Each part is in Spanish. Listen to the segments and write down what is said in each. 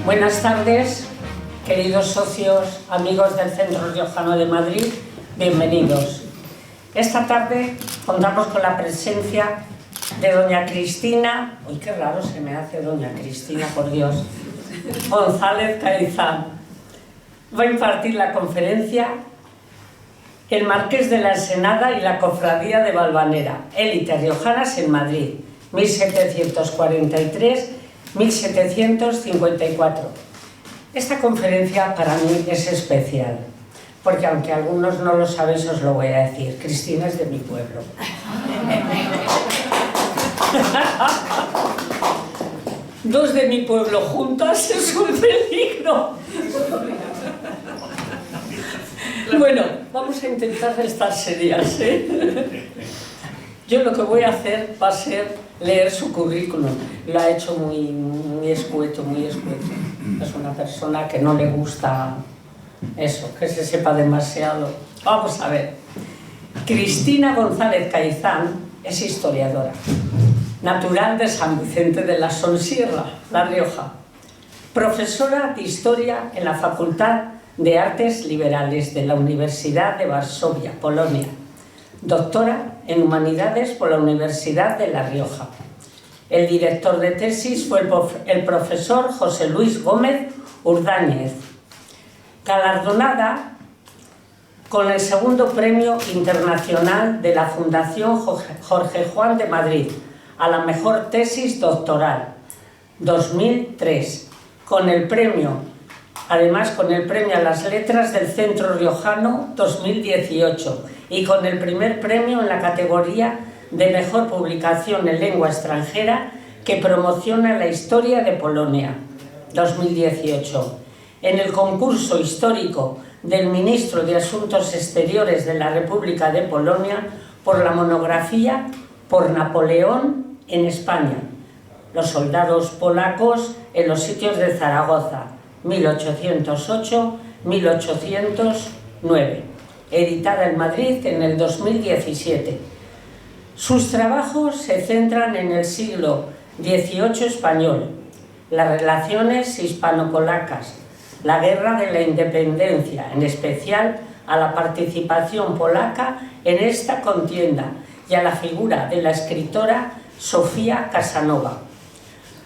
Buenas tardes, queridos socios, amigos del Centro Riojano de Madrid, bienvenidos. Esta tarde contamos con la presencia de doña Cristina, uy, qué raro se me hace doña Cristina, por Dios, González Caizán. Va a impartir la conferencia El Marqués de la Ensenada y la Cofradía de Valvanera, élites riojanas en Madrid, 1733-1754. Esta conferencia para mí es especial, porque aunque algunos no lo sabéis, os lo voy a decir. Cristina es de mi pueblo. Dos de mi pueblo juntas es un peligro. Bueno, vamos a intentar estar serias, ¿eh? Yo lo que voy a hacer va a ser leer su currículum. Lo ha hecho muy escueto, muy escueto. Es una persona que no le gusta eso, que se sepa demasiado. Vamos a ver. Cristina González Caizán es historiadora, natural de San Vicente de la Sonsierra, La Rioja. Profesora de Historia en la Facultad de Artes Liberales de la Universidad de Varsovia, Polonia. Doctora en Humanidades por la Universidad de La Rioja. El director de tesis fue el profesor José Luis Gómez Urdáñez. Galardonada con el segundo Premio Internacional de la Fundación Jorge Juan de Madrid a la mejor tesis doctoral, 2003, además con el Premio a las Letras del Centro Riojano 2018 y con el primer premio en la categoría de Mejor Publicación en Lengua Extranjera que promociona la historia de Polonia, 2018. En el concurso histórico del Ministro de Asuntos Exteriores de la República de Polonia por la monografía Por Napoleón en España, los soldados polacos en los sitios de Zaragoza, 1808-1809, editada en Madrid en el 2017. Sus trabajos se centran en el siglo XVIII español, las relaciones hispano-polacas, la guerra de la independencia, en especial a la participación polaca en esta contienda y a la figura de la escritora Sofía Casanova.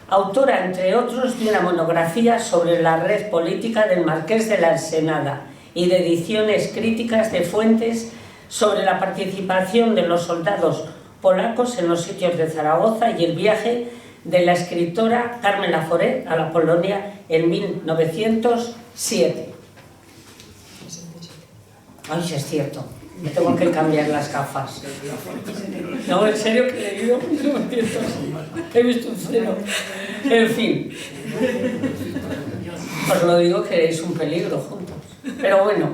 Autora, entre otros, de una monografía sobre la red política del Marqués de la Ensenada y de ediciones críticas de fuentes sobre la participación de los soldados polacos en los sitios de Zaragoza y el viaje de la escritora Carmen Laforet a la Polonia en 1907. Ay, sí es cierto, me tengo que cambiar las gafas. No, en serio que he leído 1900. He visto un cero. En fin. Os lo digo que es un peligro juntos. Pero bueno,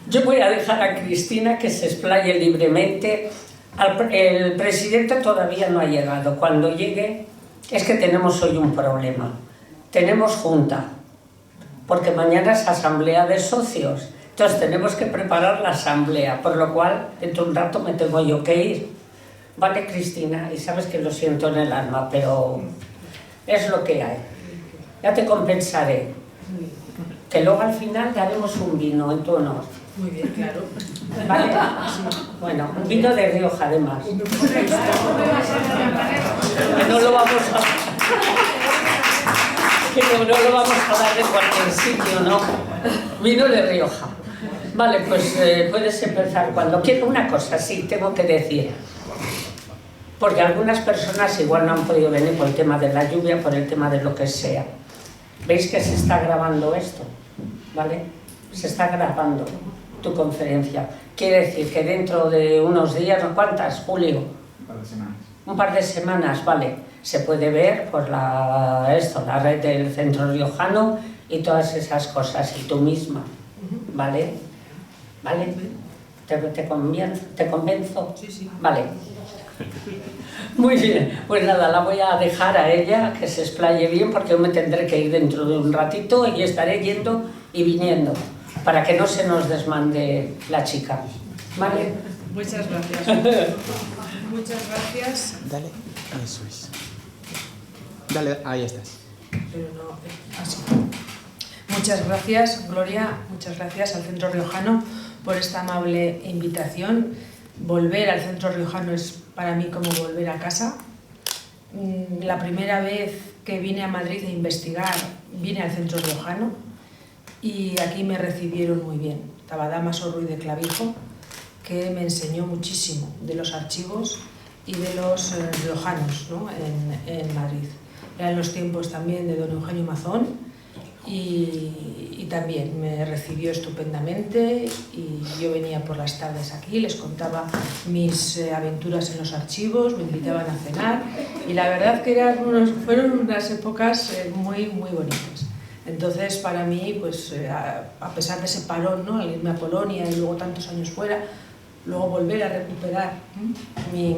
yo voy a dejar a Cristina que se explaye libremente. El presidente todavía no ha llegado. Cuando llegue, es que tenemos hoy un problema. Tenemos junta, porque mañana es asamblea de socios. Entonces tenemos que preparar la asamblea, por lo cual dentro de un rato me tengo yo que ir. Vale, Cristina, y sabes que lo siento en el alma, pero es lo que hay. Ya te compensaré. Que luego al final te haremos un vino en tu honor. Muy bien, claro. ¿Vale? Bueno, un vino de Rioja además. Que no lo vamos a... que no lo vamos a dar de cualquier sitio, ¿no? Vino de Rioja. Vale, pues puedes empezar cuando quieras. Una cosa, sí, tengo que decir. Porque algunas personas igual no han podido venir por el tema de la lluvia, por el tema de lo que sea. ¿Veis que se está grabando esto? ¿Vale? Se está grabando tu conferencia. Quiere decir que dentro de unos días, ¿cuántas, Julio? Un par de semanas. Un par de semanas, vale. Se puede ver por la red del Centro Riojano y todas esas cosas, y tú misma, ¿vale? ¿Vale? ¿Te convenzo? Sí, sí. Vale. Muy bien, pues nada, la voy a dejar a ella que se explaye bien, porque yo me tendré que ir dentro de un ratito y estaré yendo y viniendo para que no se nos desmande la chica. ¿Vale? Muchas gracias. Muchas gracias. Dale, eso es. Dale, ahí estás. pero no así. Muchas gracias, Gloria, muchas gracias al Centro Riojano por esta amable invitación. Volver al Centro Riojano es para mí como volver a casa. La primera vez que vine a Madrid a investigar, vine al Centro Riojano y aquí me recibieron muy bien. Estaba Dámaso Ruiz de Clavijo, que me enseñó muchísimo de los archivos y de los riojanos, ¿no? en Madrid. Eran los tiempos también de don Eugenio Mazón y también me recibió estupendamente y yo venía por las tardes aquí, les contaba mis aventuras en los archivos, me invitaban a cenar y la verdad que fueron unas épocas muy bonitas. Entonces para mí, pues, a pesar de ese parón, ¿no? Al irme a Polonia y luego tantos años fuera, luego volver a recuperar mi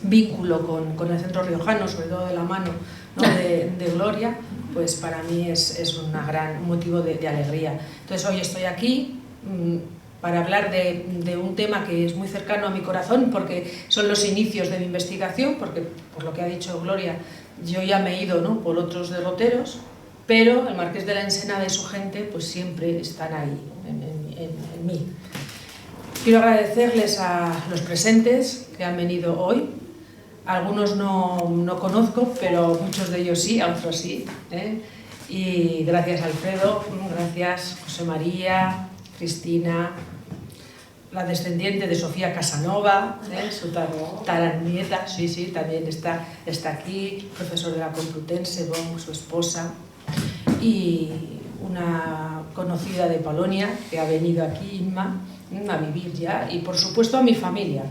vínculo con el Centro Riojano, sobre todo de la mano, ¿no? de Gloria, pues para mí es un gran motivo de alegría. Entonces hoy estoy aquí para hablar de un tema que es muy cercano a mi corazón, porque son los inicios de mi investigación, porque por lo que ha dicho Gloria, yo ya me he ido, ¿no? por otros derroteros, pero el Marqués de la Ensenada y su gente pues siempre están ahí, en mí. Quiero agradecerles a los presentes que han venido hoy. Algunos no conozco, pero muchos de ellos sí, a otros sí. Y gracias Alfredo, gracias José María, Cristina, la descendiente de Sofía Casanova, su tarannieta, sí, también está aquí, profesor de la Complutense, su esposa, y una conocida de Polonia que ha venido aquí, Inma, a vivir ya, y por supuesto a mi familia.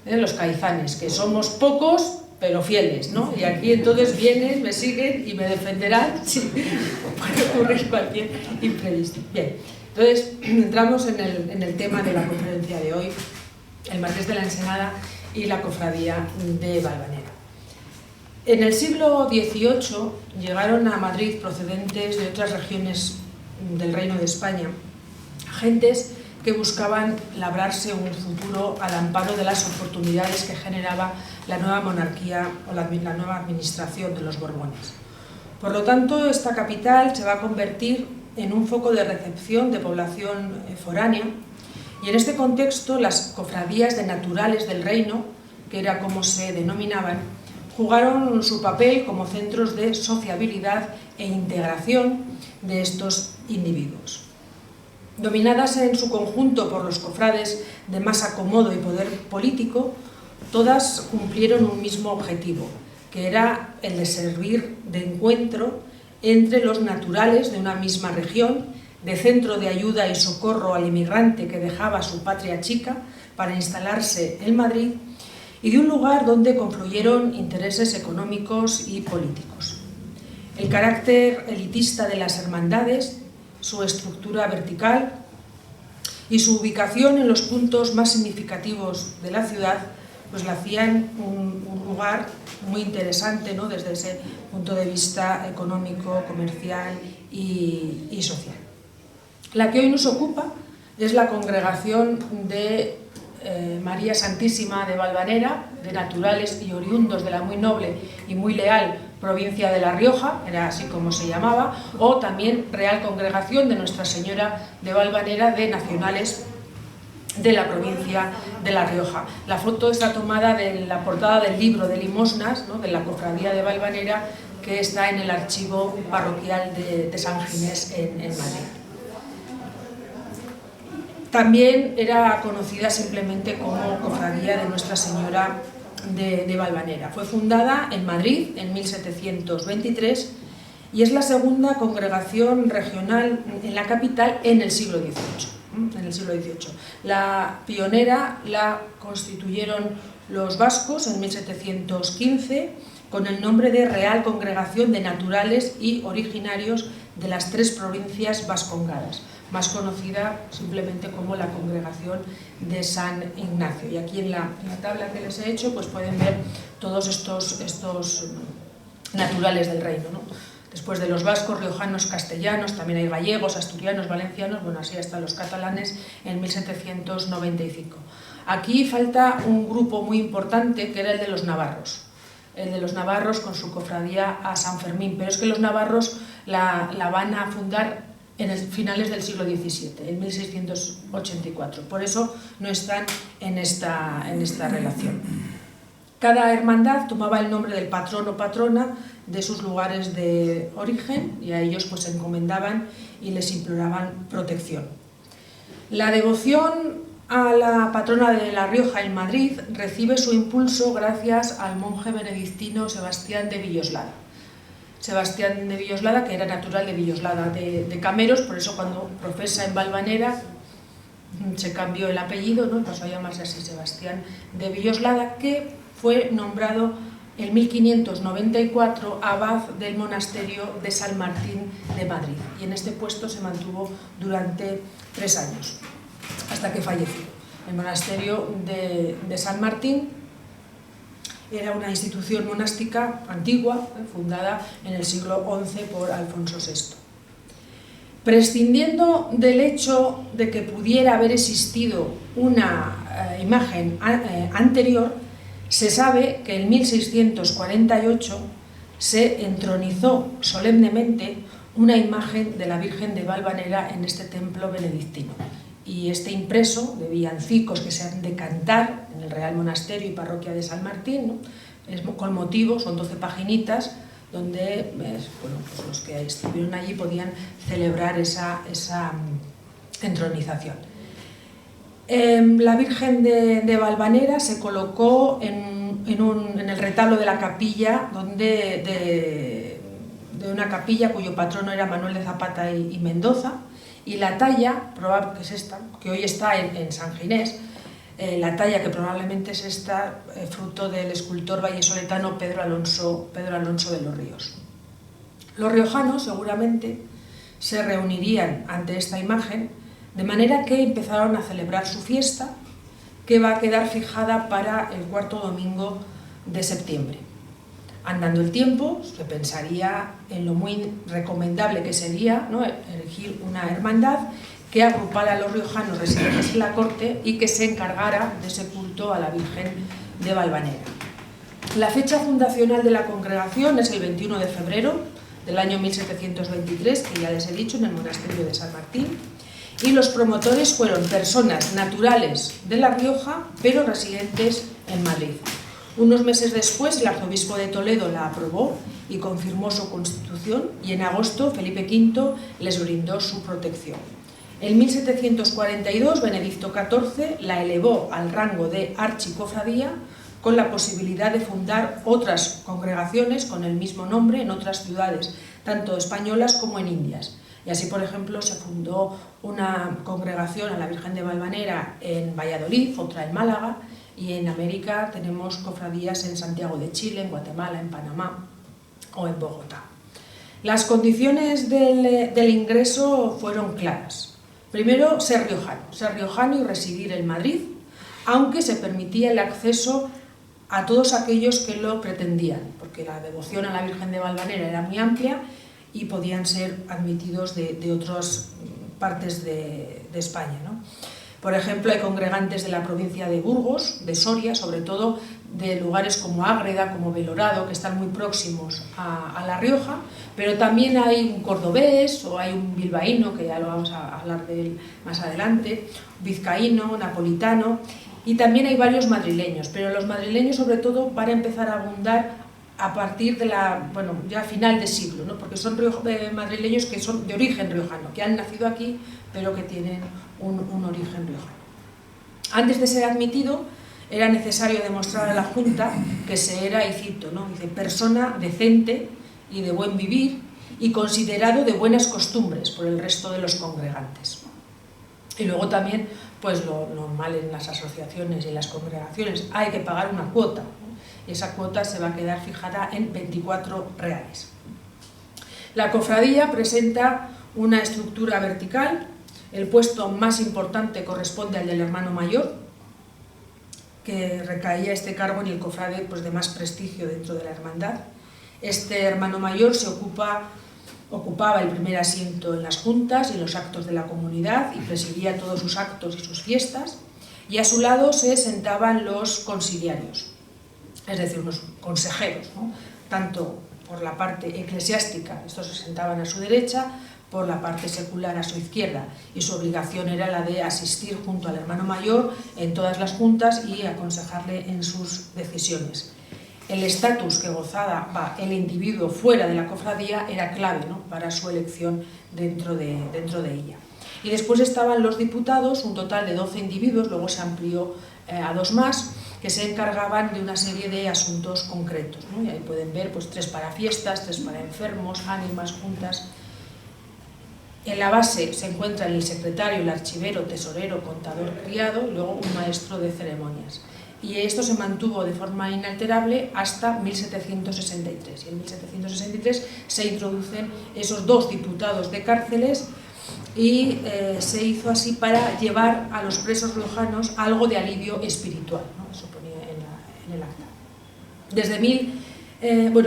Los Caizanes, que somos pocos pero fieles, ¿no? Y aquí entonces vienen, me siguen y me defenderán si puede ocurrir cualquier imprevisto. Bien, entonces entramos en el tema de la conferencia de hoy, el Marqués de la Ensenada y la cofradía de Valvanera. En el siglo XVIII llegaron a Madrid procedentes de otras regiones del Reino de España, gentes que buscaban labrarse un futuro al amparo de las oportunidades que generaba la nueva monarquía o la nueva administración de los Borbones. Por lo tanto, esta capital se va a convertir en un foco de recepción de población foránea y en este contexto las cofradías de naturales del reino, que era como se denominaban, jugaron su papel como centros de sociabilidad e integración de estos individuos. Dominadas en su conjunto por los cofrades de más acomodo y poder político, todas cumplieron un mismo objetivo, que era el de servir de encuentro entre los naturales de una misma región, de centro de ayuda y socorro al inmigrante que dejaba su patria chica para instalarse en Madrid, y de un lugar donde confluyeron intereses económicos y políticos. El carácter elitista de las hermandades, su estructura vertical y su ubicación en los puntos más significativos de la ciudad, pues la hacían un lugar muy interesante, ¿no? Desde ese punto de vista económico, comercial y social. La que hoy nos ocupa es la congregación de María Santísima de Valvanera, de naturales y oriundos de la muy noble y muy leal provincia de La Rioja, era así como se llamaba, o también Real Congregación de Nuestra Señora de Valvanera, de nacionales de la provincia de La Rioja. La foto está tomada de la portada del libro de limosnas, ¿no? de la Cofradía de Valvanera, que está en el archivo parroquial de San Ginés en Madrid. También era conocida simplemente como Cofradía de Nuestra Señora de Valvanera. Fue fundada en Madrid en 1723 y es la segunda congregación regional en la capital en el siglo XVIII. La pionera la constituyeron los vascos en 1715 con el nombre de Real Congregación de Naturales y Originarios de las tres provincias vascongadas, más conocida simplemente como la Congregación de San Ignacio. Y aquí en la tabla que les he hecho pues pueden ver todos estos naturales del reino, ¿no? Después de los vascos, riojanos, castellanos, también hay gallegos, asturianos, valencianos, bueno, así hasta los catalanes en 1795. Aquí falta un grupo muy importante que era el de los navarros. el de los navarros con su cofradía a San Fermín, pero es que los navarros la van a fundar en finales del siglo XVII, en 1684. Por eso no están en esta relación. Cada hermandad tomaba el nombre del patrón o patrona de sus lugares de origen y a ellos pues se encomendaban y les imploraban protección. La devoción a la patrona de La Rioja en Madrid recibe su impulso gracias al monje benedictino Sebastián de Villoslada. Sebastián de Villoslada, que era natural de Villoslada de Cameros, por eso cuando profesa en Valvanera se cambió el apellido, ¿no? Pasó a llamarse así Sebastián de Villoslada, que fue nombrado en 1594 abad del monasterio de San Martín de Madrid, y en este puesto se mantuvo durante 3 años, hasta que falleció. El monasterio de San Martín era una institución monástica antigua, fundada en el siglo XI por Alfonso VI. Prescindiendo del hecho de que pudiera haber existido una imagen anterior, se sabe que en 1648 se entronizó solemnemente una imagen de la Virgen de Valvanera en este templo benedictino. Y este impreso de villancicos que se han de cantar en el Real Monasterio y Parroquia de San Martín, ¿no? Es con motivo, son 12 paginitas, donde pues los que estuvieron allí podían celebrar esa entronización. La Virgen de Valvanera se colocó en el retablo de la capilla, de una capilla cuyo patrono era Manuel de Zapata y Mendoza, y la talla, probable que es esta, que hoy está en San Ginés, la talla que probablemente es esta, fruto del escultor vallesoletano Pedro Alonso de los Ríos. Los riojanos seguramente se reunirían ante esta imagen, de manera que empezaron a celebrar su fiesta, que va a quedar fijada para el 4º domingo de septiembre. Andando el tiempo, se pensaría en lo muy recomendable que sería, ¿no?, elegir una hermandad que agrupara a los riojanos residentes en la corte y que se encargara de ese culto a la Virgen de Valvanera. La fecha fundacional de la congregación es el 21 de febrero del año 1723, que ya les he dicho, en el monasterio de San Martín, y los promotores fueron personas naturales de La Rioja, pero residentes en Madrid. Unos meses después, el arzobispo de Toledo la aprobó y confirmó su constitución, y en agosto Felipe V les brindó su protección. En 1742, Benedicto XIV la elevó al rango de archicofradía, con la posibilidad de fundar otras congregaciones con el mismo nombre en otras ciudades, tanto españolas como en Indias. Y así, por ejemplo, se fundó una congregación a la Virgen de Valvanera en Valladolid, otra en Málaga, y en América tenemos cofradías en Santiago de Chile, en Guatemala, en Panamá o en Bogotá. Las condiciones del ingreso fueron claras. Primero, ser riojano y residir en Madrid, aunque se permitía el acceso a todos aquellos que lo pretendían, porque la devoción a la Virgen de Valvanera era muy amplia y podían ser admitidos de otras partes de España, ¿no? Por ejemplo, hay congregantes de la provincia de Burgos, de Soria, sobre todo de lugares como Ágreda, como Belorado, que están muy próximos a La Rioja, pero también hay un cordobés o hay un bilbaíno, que ya lo vamos a hablar de él más adelante, vizcaíno, napolitano, y también hay varios madrileños, pero los madrileños sobre todo van a empezar a abundar a partir de ya final de siglo, ¿no? Porque son madrileños que son de origen riojano, que han nacido aquí, pero que tienen un origen riojano. Antes de ser admitido, era necesario demostrar a la Junta que se era, y cito, ¿no?, dice, persona decente y de buen vivir y considerado de buenas costumbres por el resto de los congregantes. Y luego también, pues lo normal en las asociaciones y en las congregaciones, hay que pagar una cuota, ¿no? Y esa cuota se va a quedar fijada en 24 reales. La cofradía presenta una estructura vertical. El puesto más importante corresponde al del hermano mayor, que recaía este cargo en el cofrade pues, de más prestigio dentro de la hermandad. Este hermano mayor ocupaba el primer asiento en las juntas y en los actos de la comunidad y presidía todos sus actos y sus fiestas, y a su lado se sentaban los consiliarios. es decir, unos consejeros, ¿no? Tanto por la parte eclesiástica, estos se sentaban a su derecha, por la parte secular a su izquierda, y su obligación era la de asistir junto al hermano mayor en todas las juntas y aconsejarle en sus decisiones. El estatus que gozaba el individuo fuera de la cofradía era clave, ¿no?, para su elección dentro de ella. Y después estaban los diputados, un total de 12 individuos, luego se amplió a 2 más, que se encargaban de una serie de asuntos concretos, ¿no? Y ahí pueden ver pues 3 para fiestas, 3 para enfermos, ánimas, juntas. En la base se encuentran el secretario, el archivero, tesorero, contador, criado, y luego un maestro de ceremonias. Y esto se mantuvo de forma inalterable hasta 1763. Y en 1763 se introducen esos 2 diputados de cárceles y se hizo así para llevar a los presos riojanos algo de alivio espiritual, ¿no? Eso ponía en el acta.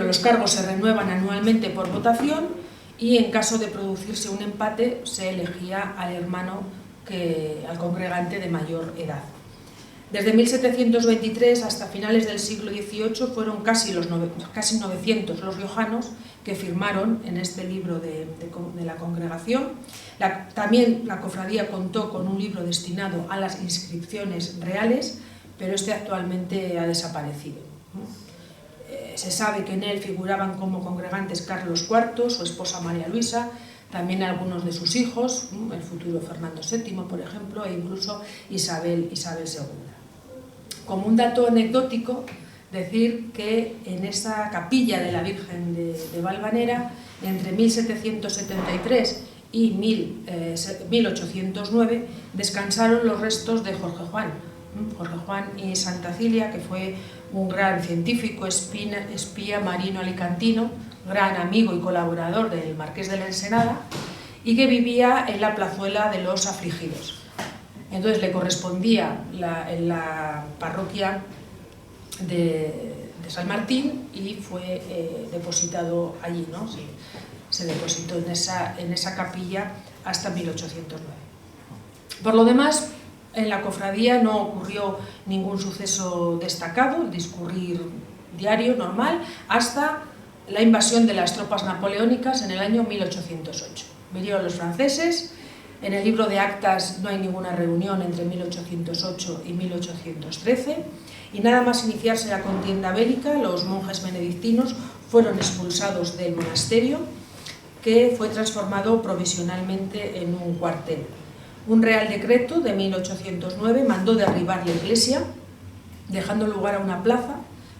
Los cargos se renuevan anualmente por votación y en caso de producirse un empate se elegía al hermano, al congregante de mayor edad. Desde 1723 hasta finales del siglo XVIII fueron casi 900 los riojanos que firmaron en este libro de la congregación. También la cofradía contó con un libro destinado a las inscripciones reales, pero este actualmente ha desaparecido. Se sabe que en él figuraban como congregantes Carlos IV, su esposa María Luisa, también algunos de sus hijos, el futuro Fernando VII, por ejemplo, e incluso Isabel II. Como un dato anecdótico, decir que en esa capilla de la Virgen de Valvanera, entre 1773 y 1809, descansaron los restos de Jorge Juan y Santa Cilia, que fue un gran científico, espía marino alicantino, gran amigo y colaborador del Marqués de la Ensenada, y que vivía en la plazuela de los Afligidos. Entonces le correspondía en la parroquia de San Martín y fue depositado allí, ¿no? Se depositó en esa capilla hasta 1809. Por lo demás, en la cofradía no ocurrió ningún suceso destacado, el discurrir diario normal, hasta la invasión de las tropas napoleónicas en el año 1808. Vinieron los franceses. En el libro de actas no hay ninguna reunión entre 1808 y 1813, y nada más iniciarse la contienda bélica, los monjes benedictinos fueron expulsados del monasterio, que fue transformado provisionalmente en un cuartel. Un real decreto de 1809 mandó derribar la iglesia, dejando lugar a una plaza,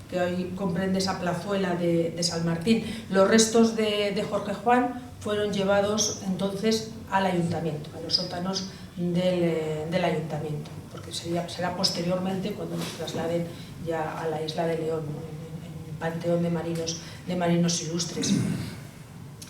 que hoy comprende esa plazuela de San Martín. Los restos de Jorge Juan fueron llevados entonces al ayuntamiento, a los sótanos del ayuntamiento, porque será posteriormente cuando nos trasladen ya a la isla de León, ¿no?, en el panteón de marinos ilustres.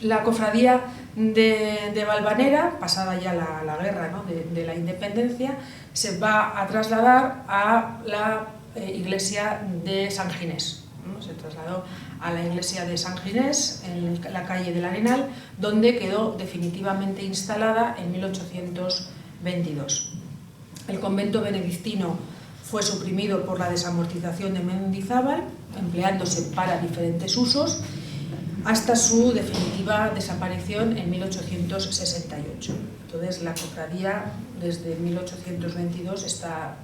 La cofradía de Valvanera, pasada ya la guerra, ¿no?, de la independencia, se va a trasladar a la iglesia de San Ginés, ¿no? Se trasladó a la iglesia de San Ginés, en la calle del Arenal, donde quedó definitivamente instalada en 1822. El convento benedictino fue suprimido por la desamortización de Mendizábal, empleándose para diferentes usos, hasta su definitiva desaparición en 1868. Entonces la cofradía desde 1822 está,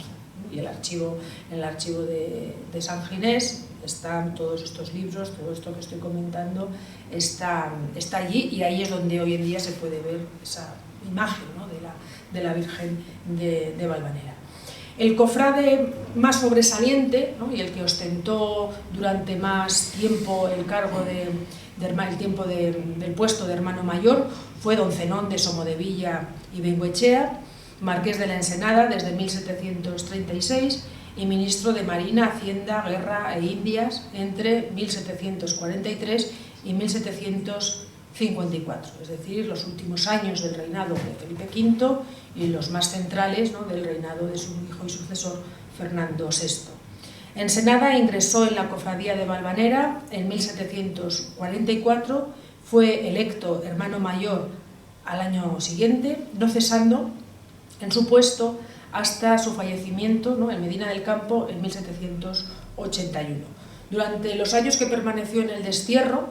y en el archivo de San Ginés están todos estos libros, todo esto que estoy comentando está allí, y ahí es donde hoy en día se puede ver esa imagen, ¿no?, de la Virgen de Valvanera. El cofrade más sobresaliente, ¿no?, y el que ostentó durante más tiempo el cargo del puesto de hermano mayor fue don Zenón de Somodevilla y Bengoechea, marqués de la Ensenada desde 1736 y ministro de Marina, Hacienda, Guerra e Indias entre 1743 y 1754, es decir, los últimos años del reinado de Felipe V y los más centrales, ¿no?, del reinado de su hijo y sucesor Fernando VI. Ensenada ingresó en la cofradía de Valvanera en 1744, fue electo hermano mayor al año siguiente, no cesando en su puesto hasta su fallecimiento, ¿no?, en Medina del Campo en 1781. Durante los años que permaneció en el destierro,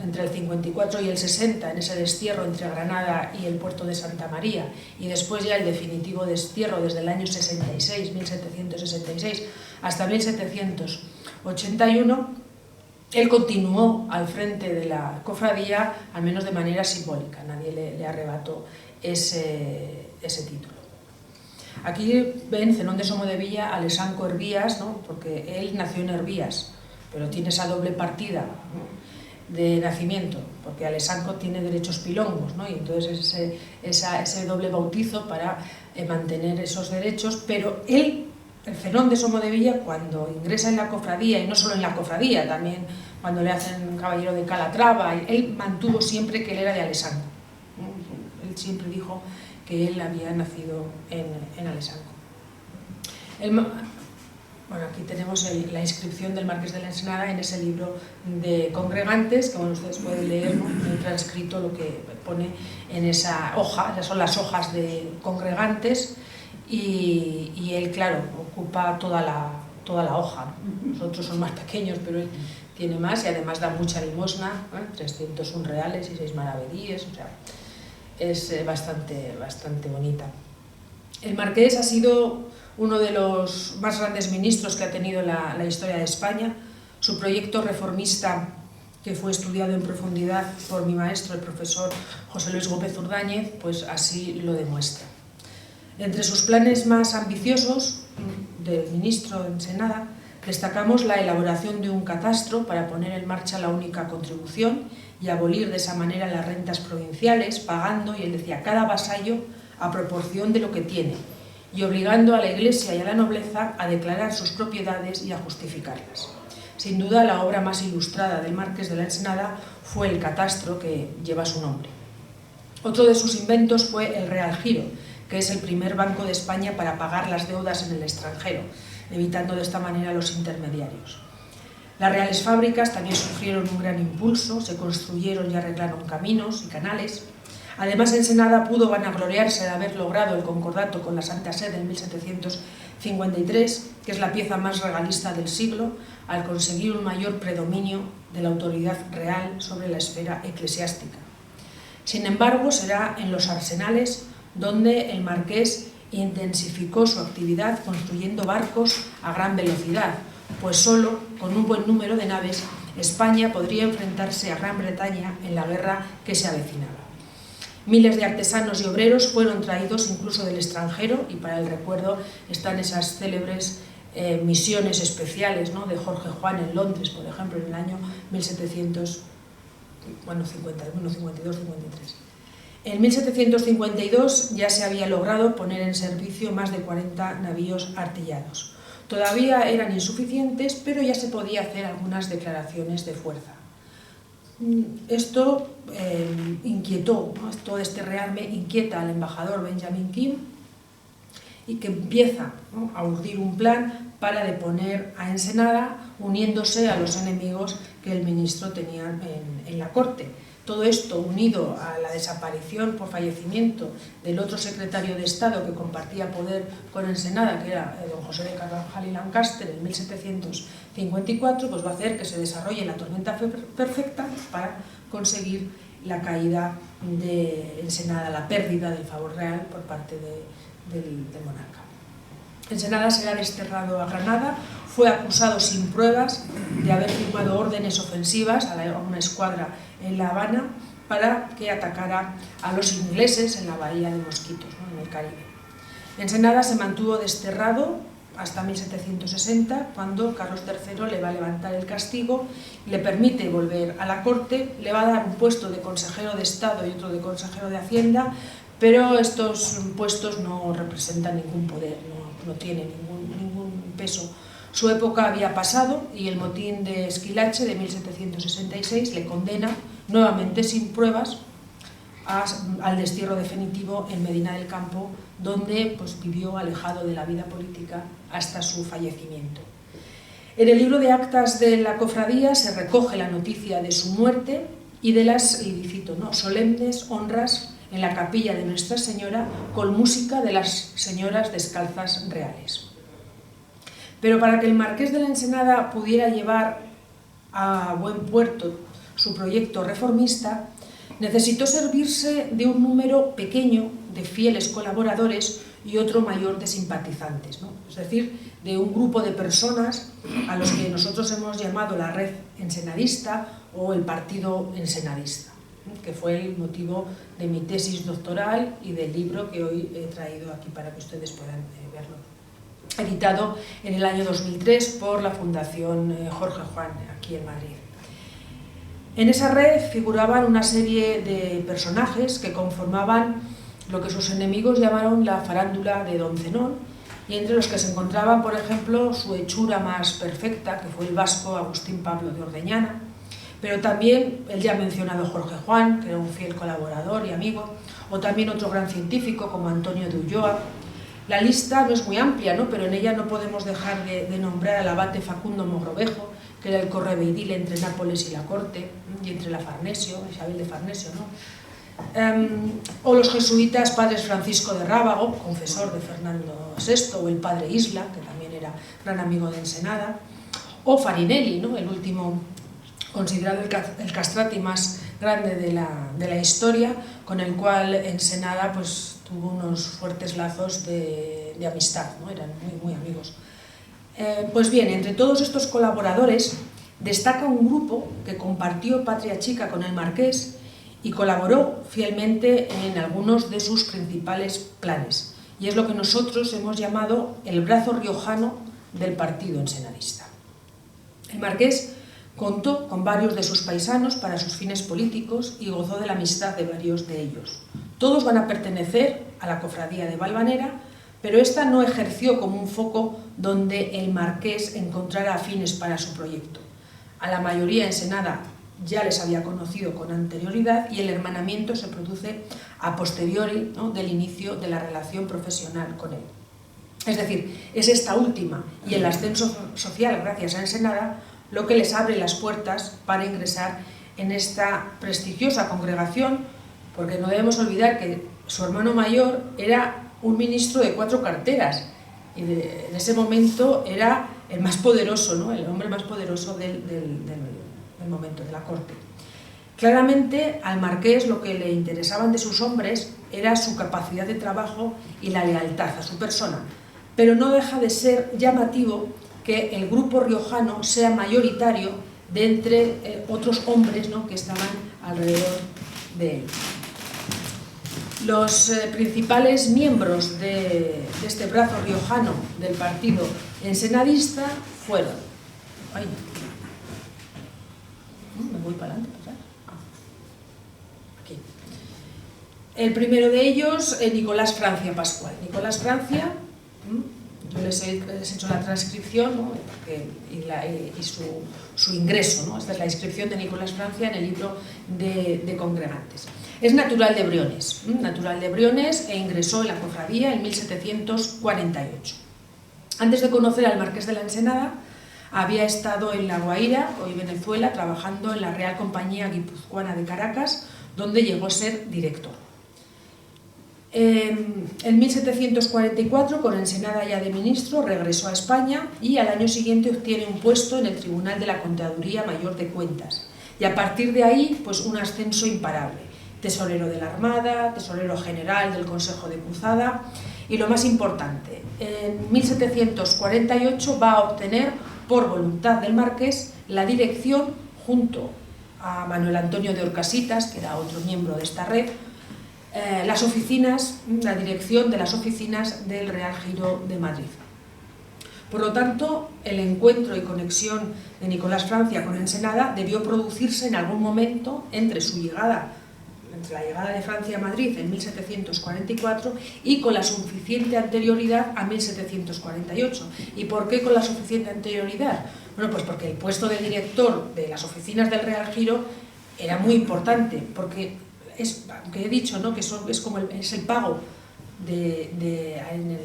entre el 54 y el 60, en ese destierro entre Granada y el puerto de Santa María, y después ya el definitivo destierro desde el año 66, 1766, hasta 1781, él continuó al frente de la cofradía, al menos de manera simbólica. Nadie le arrebató ese título. Aquí ven Zenón de Somodevilla, Alesanco Hervías, ¿no? Porque él nació en Hervías, pero tiene esa doble partida, ¿no?, de nacimiento, porque Alesanco tiene derechos pilongos, ¿no? Y entonces ese doble bautizo para mantener esos derechos, pero él, el Zenón de Somodevilla, cuando ingresa en la cofradía, y no solo en la cofradía, también cuando le hacen caballero de Calatrava, él mantuvo siempre que él era de Alesanco. Él siempre dijo que él había nacido en Alesanco. Bueno, aquí tenemos la inscripción del Marqués de la Ensenada en ese libro de congregantes, que bueno, ustedes pueden leer, ¿no?, transcrito lo que pone en esa hoja. Esas son las hojas de congregantes, y él, claro, ocupa toda la hoja, ¿no? Los otros son más pequeños, pero él tiene más, y además da mucha limosna, ¿eh? 301 reales y 6 maravedíes, o sea, es bastante bonita. El Marqués ha sido uno de los más grandes ministros que ha tenido la historia de España. Su proyecto reformista, que fue estudiado en profundidad por mi maestro, el profesor José Luis Gómez Urdáñez, pues así lo demuestra. Entre sus planes más ambiciosos del ministro de Ensenada, destacamos la elaboración de un catastro para poner en marcha la única contribución y abolir de esa manera las rentas provinciales, pagando, y él decía, cada vasallo a proporción de lo que tiene, y obligando a la Iglesia y a la nobleza a declarar sus propiedades y a justificarlas. Sin duda, la obra más ilustrada del Marqués de la Ensenada fue el catastro, que lleva su nombre. Otro de sus inventos fue el Real Giro, que es el primer banco de España para pagar las deudas en el extranjero, evitando de esta manera los intermediarios. Las reales fábricas también sufrieron un gran impulso, se construyeron y arreglaron caminos y canales. Además, Ensenada pudo vanagloriarse de haber logrado el concordato con la Santa Sede en 1753, que es la pieza más regalista del siglo, al conseguir un mayor predominio de la autoridad real sobre la esfera eclesiástica. Sin embargo, será en los arsenales donde el Marqués intensificó su actividad construyendo barcos a gran velocidad, pues solo con un buen número de naves España podría enfrentarse a Gran Bretaña en la guerra que se avecinaba. Miles de artesanos y obreros fueron traídos incluso del extranjero, y para el recuerdo están esas célebres misiones especiales, ¿no?, de Jorge Juan en Londres, por ejemplo, en el año 1752-53. En 1752 ya se había logrado poner en servicio más de 40 navíos artillados. Todavía eran insuficientes, pero ya se podía hacer algunas declaraciones de fuerza. Esto inquietó, ¿no?, todo este rearme inquieta al embajador Benjamin Kim, y que empieza, ¿no?, a urdir un plan para deponer a Ensenada, uniéndose a los enemigos que el ministro tenía en la corte. Todo esto unido a la desaparición por fallecimiento del otro secretario de Estado que compartía poder con Ensenada, que era don José de Carvajal y Lancaster, en 1754, pues va a hacer que se desarrolle la tormenta perfecta para conseguir la caída de Ensenada, la pérdida del favor real por parte del monarca. Ensenada será desterrado a Granada, fue acusado sin pruebas de haber firmado órdenes ofensivas a una escuadra en La Habana para que atacara a los ingleses en la bahía de Mosquitos, ¿no?, en el Caribe. Ensenada se mantuvo desterrado hasta 1760, cuando Carlos III le va a levantar el castigo, le permite volver a la corte, le va a dar un puesto de consejero de Estado y otro de consejero de Hacienda, pero estos puestos no representan ningún poder, no tienen ningún peso. Su época había pasado y el motín de Esquilache de 1766 le condena, nuevamente sin pruebas, al destierro definitivo en Medina del Campo, donde pues, vivió alejado de la vida política hasta su fallecimiento. En el libro de actas de la cofradía se recoge la noticia de su muerte y de las, y cito, ¿no?, solemnes honras en la capilla de Nuestra Señora con música de las señoras descalzas reales. Pero para que el marqués de la Ensenada pudiera llevar a buen puerto su proyecto reformista, necesitó servirse de un número pequeño de fieles colaboradores y otro mayor de simpatizantes, ¿no? Es decir, de un grupo de personas a los que nosotros hemos llamado la red ensenadista o el partido ensenadista, ¿no? Que fue el motivo de mi tesis doctoral y del libro que hoy he traído aquí para que ustedes puedan verlo. Editado en el año 2003 por la Fundación Jorge Juan, aquí en Madrid. En esa red figuraban una serie de personajes que conformaban lo que sus enemigos llamaron la farándula de Don Zenón, y entre los que se encontraban, por ejemplo, su hechura más perfecta, que fue el vasco Agustín Pablo de Ordeñana, pero también el ya mencionado Jorge Juan, que era un fiel colaborador y amigo, o también otro gran científico como Antonio de Ulloa. La lista no es muy amplia, ¿no? Pero en ella no podemos dejar de nombrar al abate Facundo Mogrovejo, que era el correveidil entre Nápoles y la corte, y entre la Farnesio, Isabel de Farnesio, ¿no? O los jesuitas padres Francisco de Rábago, confesor de Fernando VI, o el padre Isla, que también era gran amigo de Ensenada, o Farinelli, ¿no? El último considerado el castrati más grande de la historia, con el cual Ensenada pues, tuvo unos fuertes lazos de amistad, ¿no? Eran muy amigos. Pues bien, entre todos estos colaboradores destaca un grupo que compartió patria chica con el marqués y colaboró fielmente en algunos de sus principales planes, y es lo que nosotros hemos llamado el brazo riojano del partido ensenadista. El marqués contó con varios de sus paisanos para sus fines políticos y gozó de la amistad de varios de ellos. Todos van a pertenecer a la cofradía de Valvanera, pero esta no ejerció como un foco donde el marqués encontrara afines para su proyecto. A la mayoría Ensenada ya les había conocido con anterioridad y el hermanamiento se produce a posteriori, ¿no? Del inicio de la relación profesional con él. Es decir, es esta última y el ascenso social gracias a Ensenada lo que les abre las puertas para ingresar en esta prestigiosa congregación, porque no debemos olvidar que su hermano mayor era un ministro de 4 carteras y en ese momento era el más poderoso, ¿no? El hombre más poderoso del momento, de la corte. Claramente al marqués lo que le interesaban de sus hombres era su capacidad de trabajo y la lealtad a su persona, pero no deja de ser llamativo que el grupo riojano sea mayoritario de entre otros hombres, ¿no? Que estaban alrededor de él. Los principales miembros de este brazo riojano del partido ensenadista fueron... Ay, me voy para adelante, ¿verdad? Aquí. El primero de ellos, Nicolás Francia Pascual. Nicolás Francia, yo les he hecho la transcripción, ¿no? y su ingreso, ¿no? Esta es la inscripción de Nicolás Francia en el libro de Congregantes. Es natural de Briones e ingresó en la cofradía en 1748. Antes de conocer al marqués de la Ensenada, había estado en La Guaira, hoy Venezuela, trabajando en la Real Compañía Guipuzcoana de Caracas, donde llegó a ser director. En 1744, con Ensenada ya de ministro, regresó a España y al año siguiente obtiene un puesto en el Tribunal de la Contaduría Mayor de Cuentas. Y a partir de ahí, pues un ascenso imparable. Tesorero de la Armada, tesorero general del Consejo de Cruzada y lo más importante, en 1748 va a obtener, por voluntad del marqués, la dirección, junto a Manuel Antonio de Orcasitas, que era otro miembro de esta red, la dirección de las oficinas del Real Giro de Madrid. Por lo tanto, el encuentro y conexión de Nicolás Francia con Ensenada debió producirse en algún momento entre la llegada de Francia a Madrid en 1744 y con la suficiente anterioridad a 1748. ¿Y por qué con la suficiente anterioridad? Bueno, pues porque el puesto de director de las oficinas del Real Giro era muy importante, porque aunque he dicho, ¿no? Que es el pago en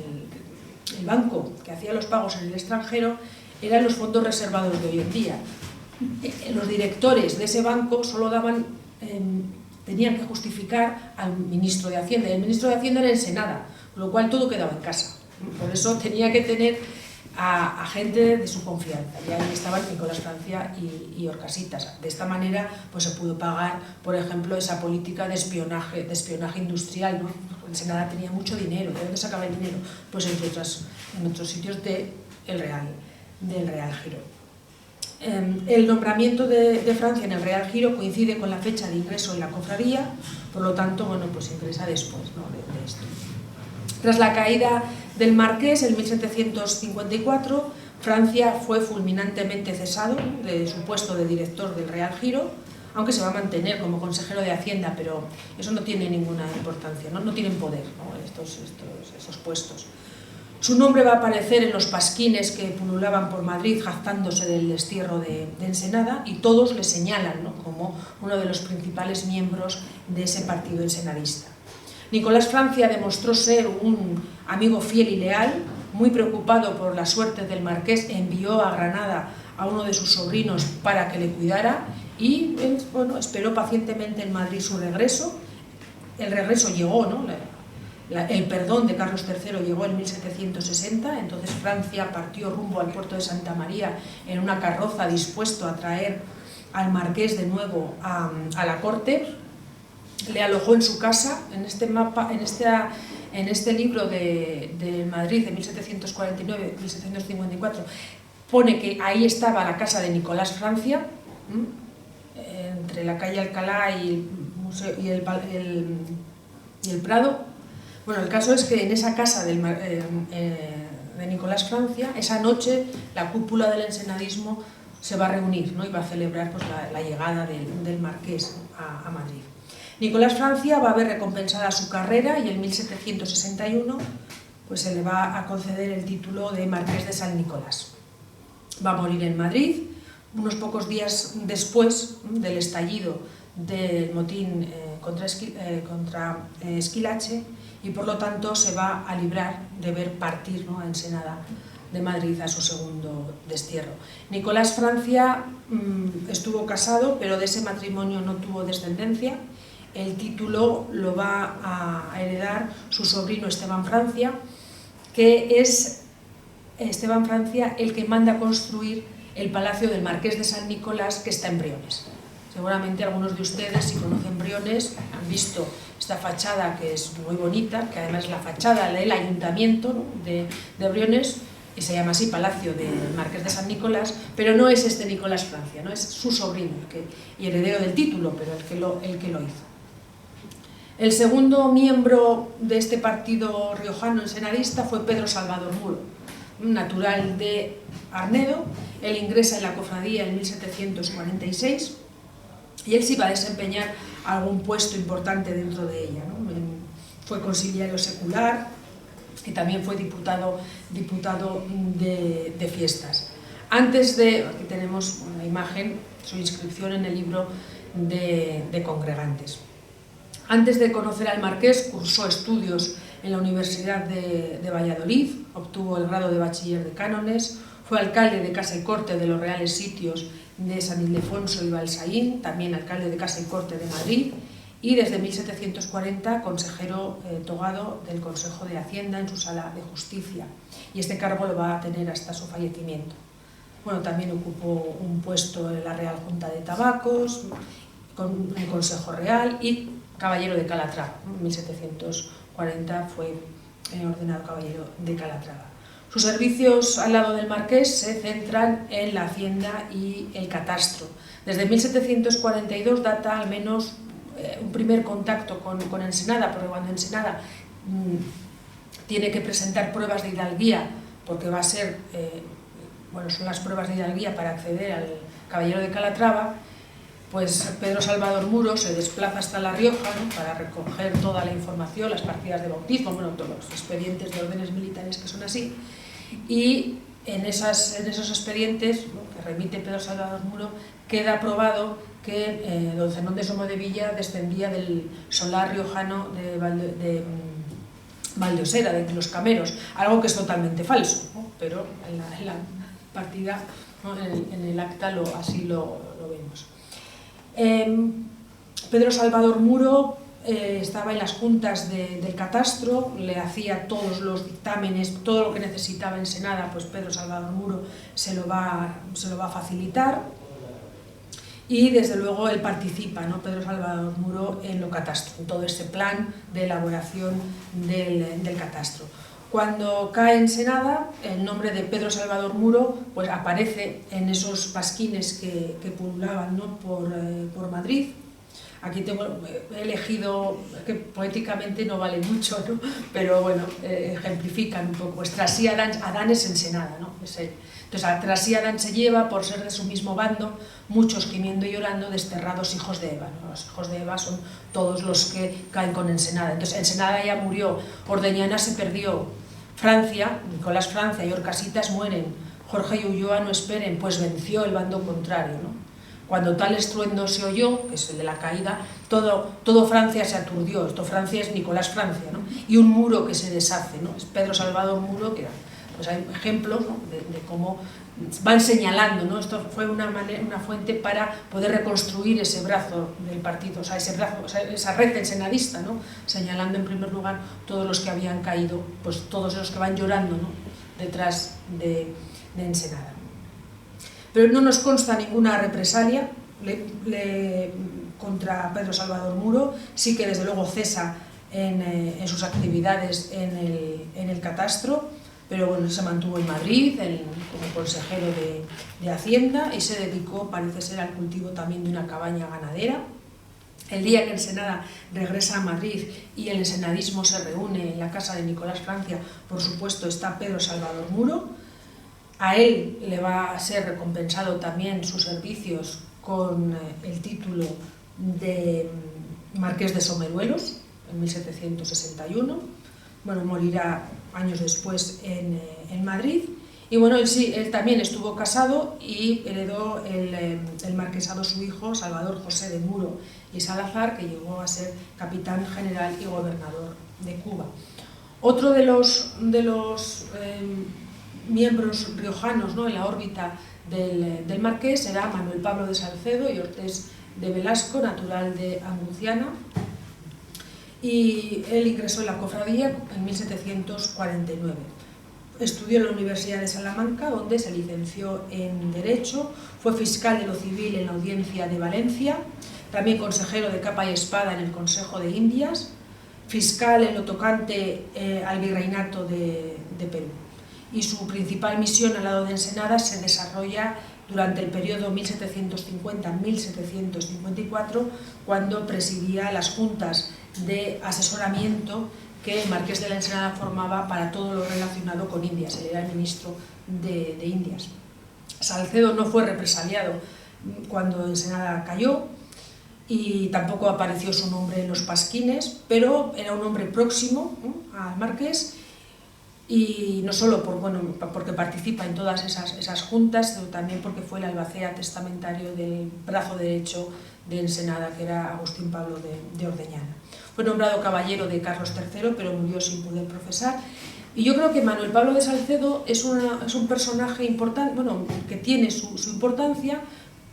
el banco que hacía los pagos en el extranjero, eran los fondos reservados de hoy en día. Los directores de ese banco solo tenían que justificar al ministro de Hacienda, y el ministro de Hacienda era Ensenada, con lo cual todo quedaba en casa. Por eso tenía que tener a gente de su confianza, y ahí estaban Nicolás Francia y Orcasitas. De esta manera pues se pudo pagar, por ejemplo, esa política de espionaje industrial, ¿no? Ensenada tenía mucho dinero. ¿De dónde sacaba el dinero? Pues en otros sitios del Real Giro. El nombramiento de Francia en el Real Giro coincide con la fecha de ingreso en la cofradía, por lo tanto, bueno, pues ingresa después, ¿no?, de esto. Tras la caída del marqués en 1754, Francia fue fulminantemente cesado de su puesto de director del Real Giro, aunque se va a mantener como consejero de Hacienda, pero eso no tiene ninguna importancia, no tienen poder, ¿no?, esos puestos. Su nombre va a aparecer en los pasquines que pululaban por Madrid jactándose del destierro de Ensenada, y todos le señalan, ¿no?, como uno de los principales miembros de ese partido ensenadista. Nicolás Francia demostró ser un amigo fiel y leal. Muy preocupado por la suerte del marqués, envió a Granada a uno de sus sobrinos para que le cuidara, y bueno, esperó pacientemente en Madrid su regreso. El regreso llegó, ¿no? El perdón de Carlos III llegó en 1760, entonces Francia partió rumbo al puerto de Santa María en una carroza, dispuesto a traer al marqués de nuevo a la corte. Le alojó en su casa. En este mapa, en este libro de Madrid de 1749-1754, pone que ahí estaba la casa de Nicolás Francia, entre la calle Alcalá y el Prado. Bueno, el caso es que en esa casa de Nicolás Francia, esa noche, la cúpula del ensenadismo se va a reunir, ¿no?, y va a celebrar pues la llegada del marqués a Madrid. Nicolás Francia va a ver recompensada su carrera, y en 1761 pues se le va a conceder el título de Marqués de San Nicolás. Va a morir en Madrid unos pocos días después del estallido del motín contra Esquilache, y por lo tanto se va a librar de ver partir, ¿no?, a Ensenada de Madrid a su segundo destierro. Nicolás Francia estuvo casado, pero de ese matrimonio no tuvo descendencia. El título lo va a heredar su sobrino Esteban Francia, que es Esteban Francia el que manda construir el palacio del Marqués de San Nicolás, que está en Briones. Seguramente algunos de ustedes, si conocen Briones, han visto esta fachada, que es muy bonita, que además es la fachada del ayuntamiento, ¿no?, de Briones, y se llama así Palacio del Marqués de San Nicolás, pero no es este Nicolás Francia, no es su sobrino y heredero del título, pero el que lo hizo. El segundo miembro de este partido riojano ensenadista fue Pedro Salvador Muro, natural de Arnedo. Él ingresa en la cofradía en 1746 y él sí va a desempeñar algún puesto importante dentro de ella, ¿no? Fue consiliario secular y también fue diputado de fiestas. Aquí tenemos una imagen, su inscripción en el libro de congregantes. Antes de conocer al marqués, cursó estudios en la Universidad de Valladolid, obtuvo el grado de bachiller de cánones, fue alcalde de Casa y Corte de los Reales Sitios de San Ildefonso y Balsaín, también alcalde de Casa y Corte de Madrid, y desde 1740 consejero togado del Consejo de Hacienda en su Sala de Justicia, y este cargo lo va a tener hasta su fallecimiento. Bueno, también ocupó un puesto en la Real Junta de Tabacos, con el Consejo Real, y caballero de Calatrava. En 1740 fue ordenado caballero de Calatrava. Sus servicios al lado del marqués se centran en la hacienda y el catastro. Desde 1742 data al menos un primer contacto con Ensenada, porque cuando Ensenada tiene que presentar pruebas de hidalguía, porque va a ser, son las pruebas de hidalguía para acceder al caballero de Calatrava, pues Pedro Salvador Muro se desplaza hasta La Rioja, ¿no?, para recoger toda la información, las partidas de bautismo, todos los expedientes de órdenes militares que son así, y en esos expedientes, ¿no?, que remite Pedro Salvador Muro, queda probado que don Zenón de Somodevilla descendía del solar riojano de Valdeosera, de los Cameros, algo que es totalmente falso, ¿no?, pero en la partida, ¿no?, en el acta así lo vemos. Pedro Salvador Muro estaba en las juntas del catastro, le hacía todos los dictámenes, todo lo que necesitaba Ensenada, pues Pedro Salvador Muro se lo va a facilitar. Y desde luego él participa, ¿no? Pedro Salvador Muro, en lo catastro, en todo este plan de elaboración del catastro. Cuando cae Ensenada, el nombre de Pedro Salvador Muro pues aparece en esos pasquines que pululaban, ¿no? por Madrid. Aquí he elegido, que poéticamente no vale mucho, ¿no? Pero bueno, ejemplifican un poco. Pues tras sí Adán es Ensenada, ¿no? Entonces, tras sí Adán se lleva, por ser de su mismo bando, muchos gimiendo y llorando, desterrados hijos de Eva, ¿no? Los hijos de Eva son todos los que caen con Ensenada. Entonces, Ensenada ya murió, Ordeñana se perdió, Francia, Nicolás Francia y Orcasitas mueren, Jorge y Ulloa no esperen, pues venció el bando contrario, ¿no? Cuando tal estruendo se oyó, que es el de la caída, todo Francia se aturdió. Esto Francia es Nicolás Francia, ¿no? Y un muro que se deshace, ¿no? Es Pedro Salvador Muro, que pues hay ejemplos, ¿no? de cómo van señalando, ¿no? Esto fue una fuente para poder reconstruir ese brazo del partido, o sea, esa red ensenadista, ¿no? Señalando en primer lugar todos los que habían caído, pues todos los que van llorando, ¿no? Detrás de Ensenada. Pero no nos consta ninguna represalia contra Pedro Salvador Muro, sí que desde luego cesa en sus actividades en el catastro, pero bueno, se mantuvo en Madrid como consejero de Hacienda y se dedicó, parece ser, al cultivo también de una cabaña ganadera. El día que Ensenada regresa a Madrid y el ensenadismo se reúne en la casa de Nicolás Francia, por supuesto está Pedro Salvador Muro. A él le va a ser recompensado también sus servicios con el título de Marqués de Someruelos en 1761. Bueno, morirá años después en Madrid. Y bueno, él también estuvo casado y heredó el marquesado su hijo, Salvador José de Muro y Salazar, que llegó a ser capitán general y gobernador de Cuba. Otro de los miembros riojanos, ¿no? En la órbita del marqués era Manuel Pablo de Salcedo y Ortés de Velasco, natural de Angunciana, y él ingresó en la cofradía en 1749. Estudió en la Universidad de Salamanca, donde se licenció en Derecho, fue fiscal de lo civil en la Audiencia de Valencia, también consejero de capa y espada en el Consejo de Indias, fiscal en lo tocante al virreinato de Perú. Y su principal misión al lado de Ensenada se desarrolla durante el periodo 1750-1754, cuando presidía las juntas de asesoramiento que el marqués de la Ensenada formaba para todo lo relacionado con Indias. Él era el ministro de Indias. Salcedo no fue represaliado cuando Ensenada cayó y tampoco apareció su nombre en los pasquines, pero era un hombre próximo, ¿no?, al marqués, y no solo porque participa en todas esas juntas, sino también porque fue el albacea testamentario del brazo derecho de Ensenada, que era Agustín Pablo de Ordeñana. Fue nombrado caballero de Carlos III, pero murió sin poder profesar. Y yo creo que Manuel Pablo de Salcedo es un personaje importante, que tiene su importancia,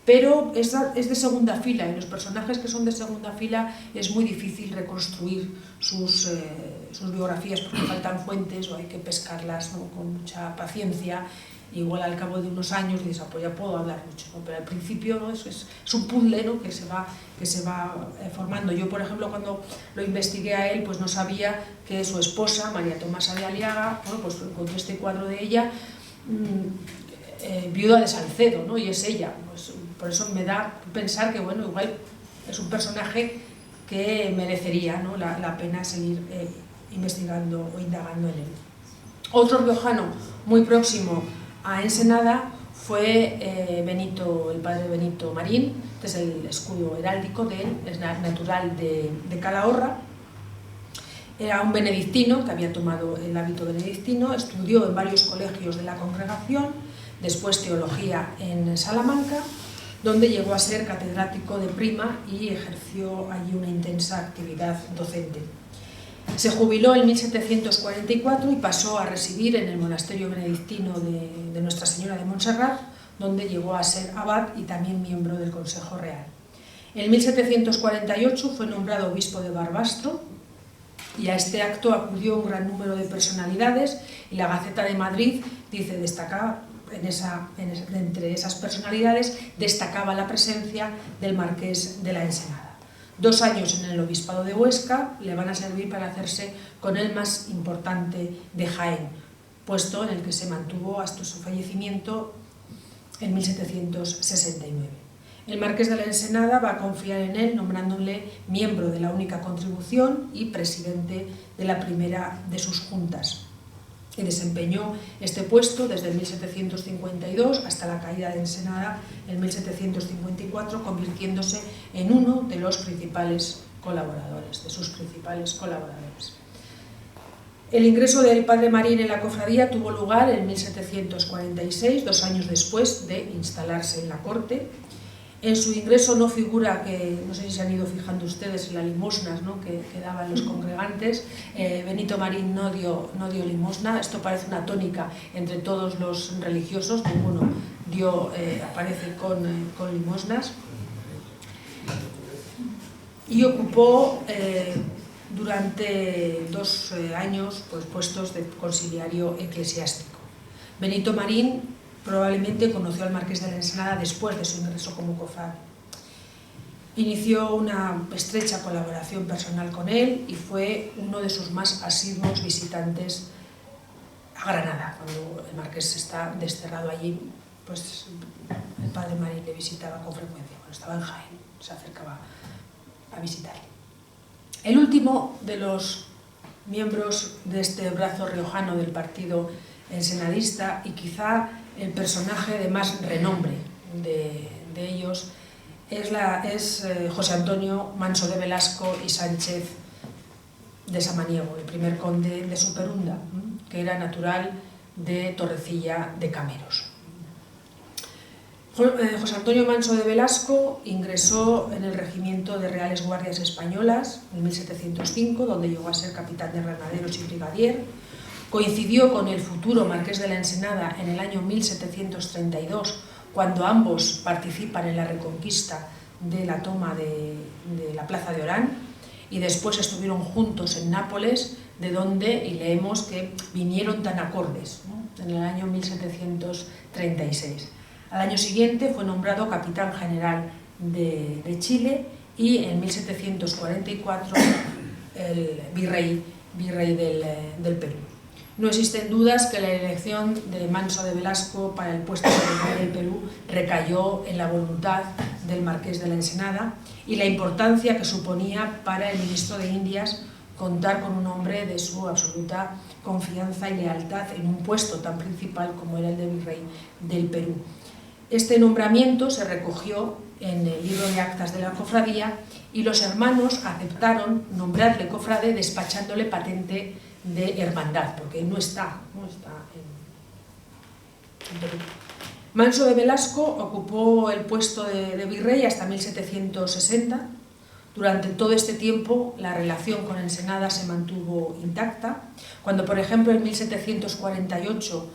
pero es de segunda fila, y los personajes que son de segunda fila es muy difícil reconstruir sus biografías porque faltan fuentes o hay que pescarlas, ¿no?, con mucha paciencia. Igual al cabo de unos años dices, pues ya puedo hablar mucho, ¿no? Pero al principio, ¿no?, es un puzzle, ¿no?, que se va formando. Yo, por ejemplo, cuando lo investigué a él, pues no sabía que su esposa, María Tomasa de Aliaga, pues encontré este cuadro de ella, viuda de Salcedo, ¿no?, y es ella. Pues, por eso me da pensar que, igual es un personaje que merecería, ¿no?, la pena seguir investigando o indagando en él. Otro riojano muy próximo a Ensenada fue el padre Benito Marín, este es el escudo heráldico de él, es natural de Calahorra. Era un benedictino que había tomado el hábito benedictino, estudió en varios colegios de la congregación, después teología en Salamanca, donde llegó a ser catedrático de prima y ejerció allí una intensa actividad docente. Se jubiló en 1744 y pasó a residir en el monasterio benedictino de Nuestra Señora de Montserrat, donde llegó a ser abad y también miembro del Consejo Real. En 1748 fue nombrado obispo de Barbastro y a este acto acudió un gran número de personalidades y la Gaceta de Madrid dice destacar entre esas personalidades destacaba la presencia del marqués de la Ensenada. 2 años en el obispado de Huesca le van a servir para hacerse con el más importante de Jaén, puesto en el que se mantuvo hasta su fallecimiento en 1769. El marqués de la Ensenada va a confiar en él nombrándole miembro de la única contribución y presidente de la primera de sus juntas. Y desempeñó este puesto desde 1752 hasta la caída de Ensenada en 1754, convirtiéndose en uno de los principales colaboradores, de sus principales colaboradores. El ingreso del padre Marín en la cofradía tuvo lugar en 1746, 2 años después de instalarse en la corte. En su ingreso no figura, que no sé si se han ido fijando ustedes en las limosnas, ¿no?, que daban los congregantes. Benito Marín no dio limosna. Esto parece una tónica entre todos los religiosos, ninguno aparece con limosnas. Y ocupó durante 2 años pues, puestos de conciliario eclesiástico. Benito Marín probablemente conoció al marqués de la Ensenada después de su ingreso como cofrade. Inició una estrecha colaboración personal con él y fue uno de sus más asiduos visitantes a Granada. Cuando el marqués está desterrado allí, pues el padre Marín le visitaba con frecuencia. Cuando estaba en Jaén, se acercaba a visitarle. El último de los miembros de este brazo riojano del partido ensenadista y quizá el personaje de más renombre de ellos es José Antonio Manso de Velasco y Sánchez de Samaniego, el primer conde de Superunda, que era natural de Torrecilla de Cameros. José Antonio Manso de Velasco ingresó en el regimiento de Reales Guardias Españolas en 1705, donde llegó a ser capitán de granaderos y brigadier. Coincidió con el futuro marqués de la Ensenada en el año 1732, cuando ambos participan en la reconquista de la toma de la plaza de Orán, y después estuvieron juntos en Nápoles, de donde, y leemos que vinieron tan acordes, ¿no?, en el año 1736. Al año siguiente fue nombrado capitán general de Chile y en 1744 el virrey del Perú. No existen dudas que la elección de Manso de Velasco para el puesto de virrey del Perú recayó en la voluntad del marqués de la Ensenada y la importancia que suponía para el ministro de Indias contar con un hombre de su absoluta confianza y lealtad en un puesto tan principal como era el de virrey del Perú. Este nombramiento se recogió en el libro de actas de la cofradía y los hermanos aceptaron nombrarle cofrade despachándole patente de hermandad, porque no está en Perú. Manso de Velasco ocupó el puesto de virrey hasta 1760. Durante todo este tiempo la relación con Ensenada se mantuvo intacta. Cuando, por ejemplo, en 1748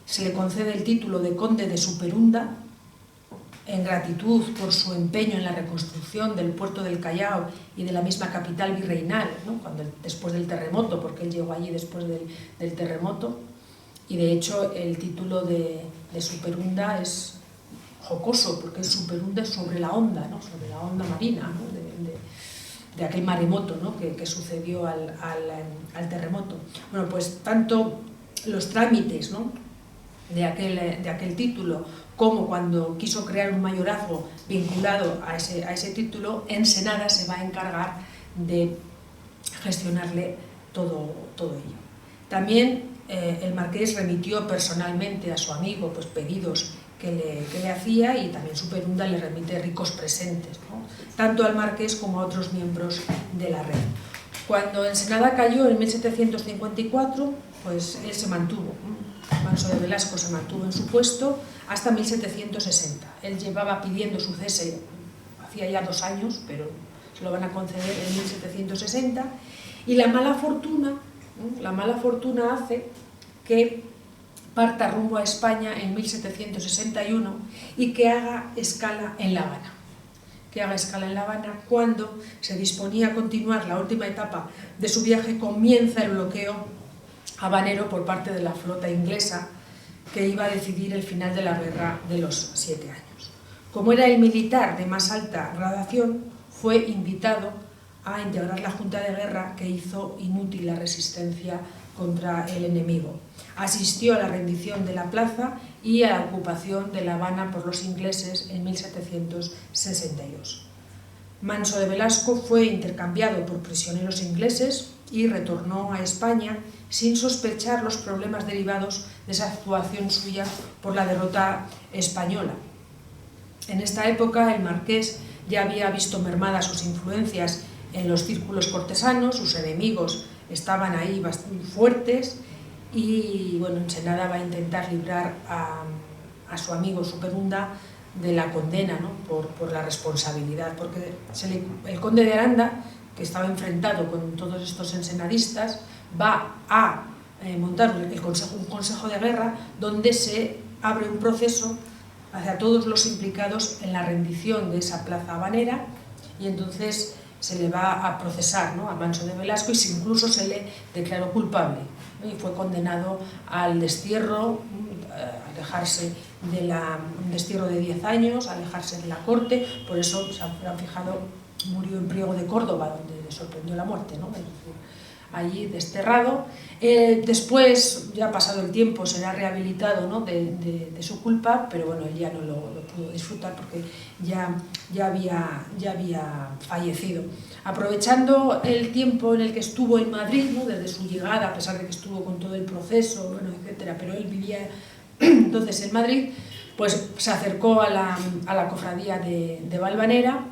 se le concede el título de conde de Superunda, en gratitud por su empeño en la reconstrucción del puerto del Callao y de la misma capital virreinal, ¿no?, después del terremoto, porque él llegó allí después del terremoto, y de hecho el título de Superunda es jocoso, porque Superunda es sobre la onda, ¿no?, sobre la onda marina, ¿no?, de aquel maremoto, ¿no?, que sucedió al terremoto. Bueno, pues tanto los trámites, ¿no?, de aquel título, como cuando quiso crear un mayorazgo vinculado a ese título, Ensenada se va a encargar de gestionarle todo ello. También el marqués remitió personalmente a su amigo pues, pedidos que le hacía, y también Superunda le remite ricos presentes, ¿no?, tanto al marqués como a otros miembros de la red. Cuando Ensenada cayó en 1754, pues él se mantuvo, Manso de Velasco se mantuvo en su puesto hasta 1760. Él llevaba pidiendo su cese hacía ya 2 años, pero se lo van a conceder en 1760, y la mala fortuna hace que parta rumbo a España en 1761 y que haga escala en La Habana. que haga escala en La Habana. Cuando se disponía a continuar la última etapa de su viaje, comienza el bloqueo habanero por parte de la flota inglesa, que iba a decidir el final de la Guerra de los 7 años. Como era el militar de más alta graduación, fue invitado a integrar la Junta de Guerra, que hizo inútil la resistencia contra el enemigo. Asistió a la rendición de la plaza y a la ocupación de La Habana por los ingleses en 1762. Manso de Velasco fue intercambiado por prisioneros ingleses y retornó a España sin sospechar los problemas derivados de esa actuación suya por la derrota española. En esta época el marqués ya había visto mermadas sus influencias en los círculos cortesanos, sus enemigos estaban ahí bastante fuertes y bueno, Ensenada va a intentar librar a su amigo Supernunda de la condena, ¿no? por la responsabilidad, porque el conde de Aranda, que estaba enfrentado con todos estos ensenadistas, va a montar un consejo de guerra donde se abre un proceso hacia todos los implicados en la rendición de esa plaza habanera, y entonces se le va a procesar, ¿no?, a Manso de Velasco, y incluso se le declaró culpable, ¿no?, y fue condenado al destierro, a alejarse un destierro de 10 años, a alejarse de la corte. Por eso se han fijado, murió en Priego de Córdoba, donde le sorprendió la muerte, ¿no?, allí desterrado. Después, ya pasado el tiempo, será rehabilitado, ¿no?, de su culpa, pero bueno, él ya no lo pudo disfrutar porque ya había fallecido. Aprovechando el tiempo en el que estuvo en Madrid, ¿no?, desde su llegada, a pesar de que estuvo con todo el proceso, bueno, etcétera, pero él vivía entonces en Madrid, pues se acercó a la cofradía de Valvanera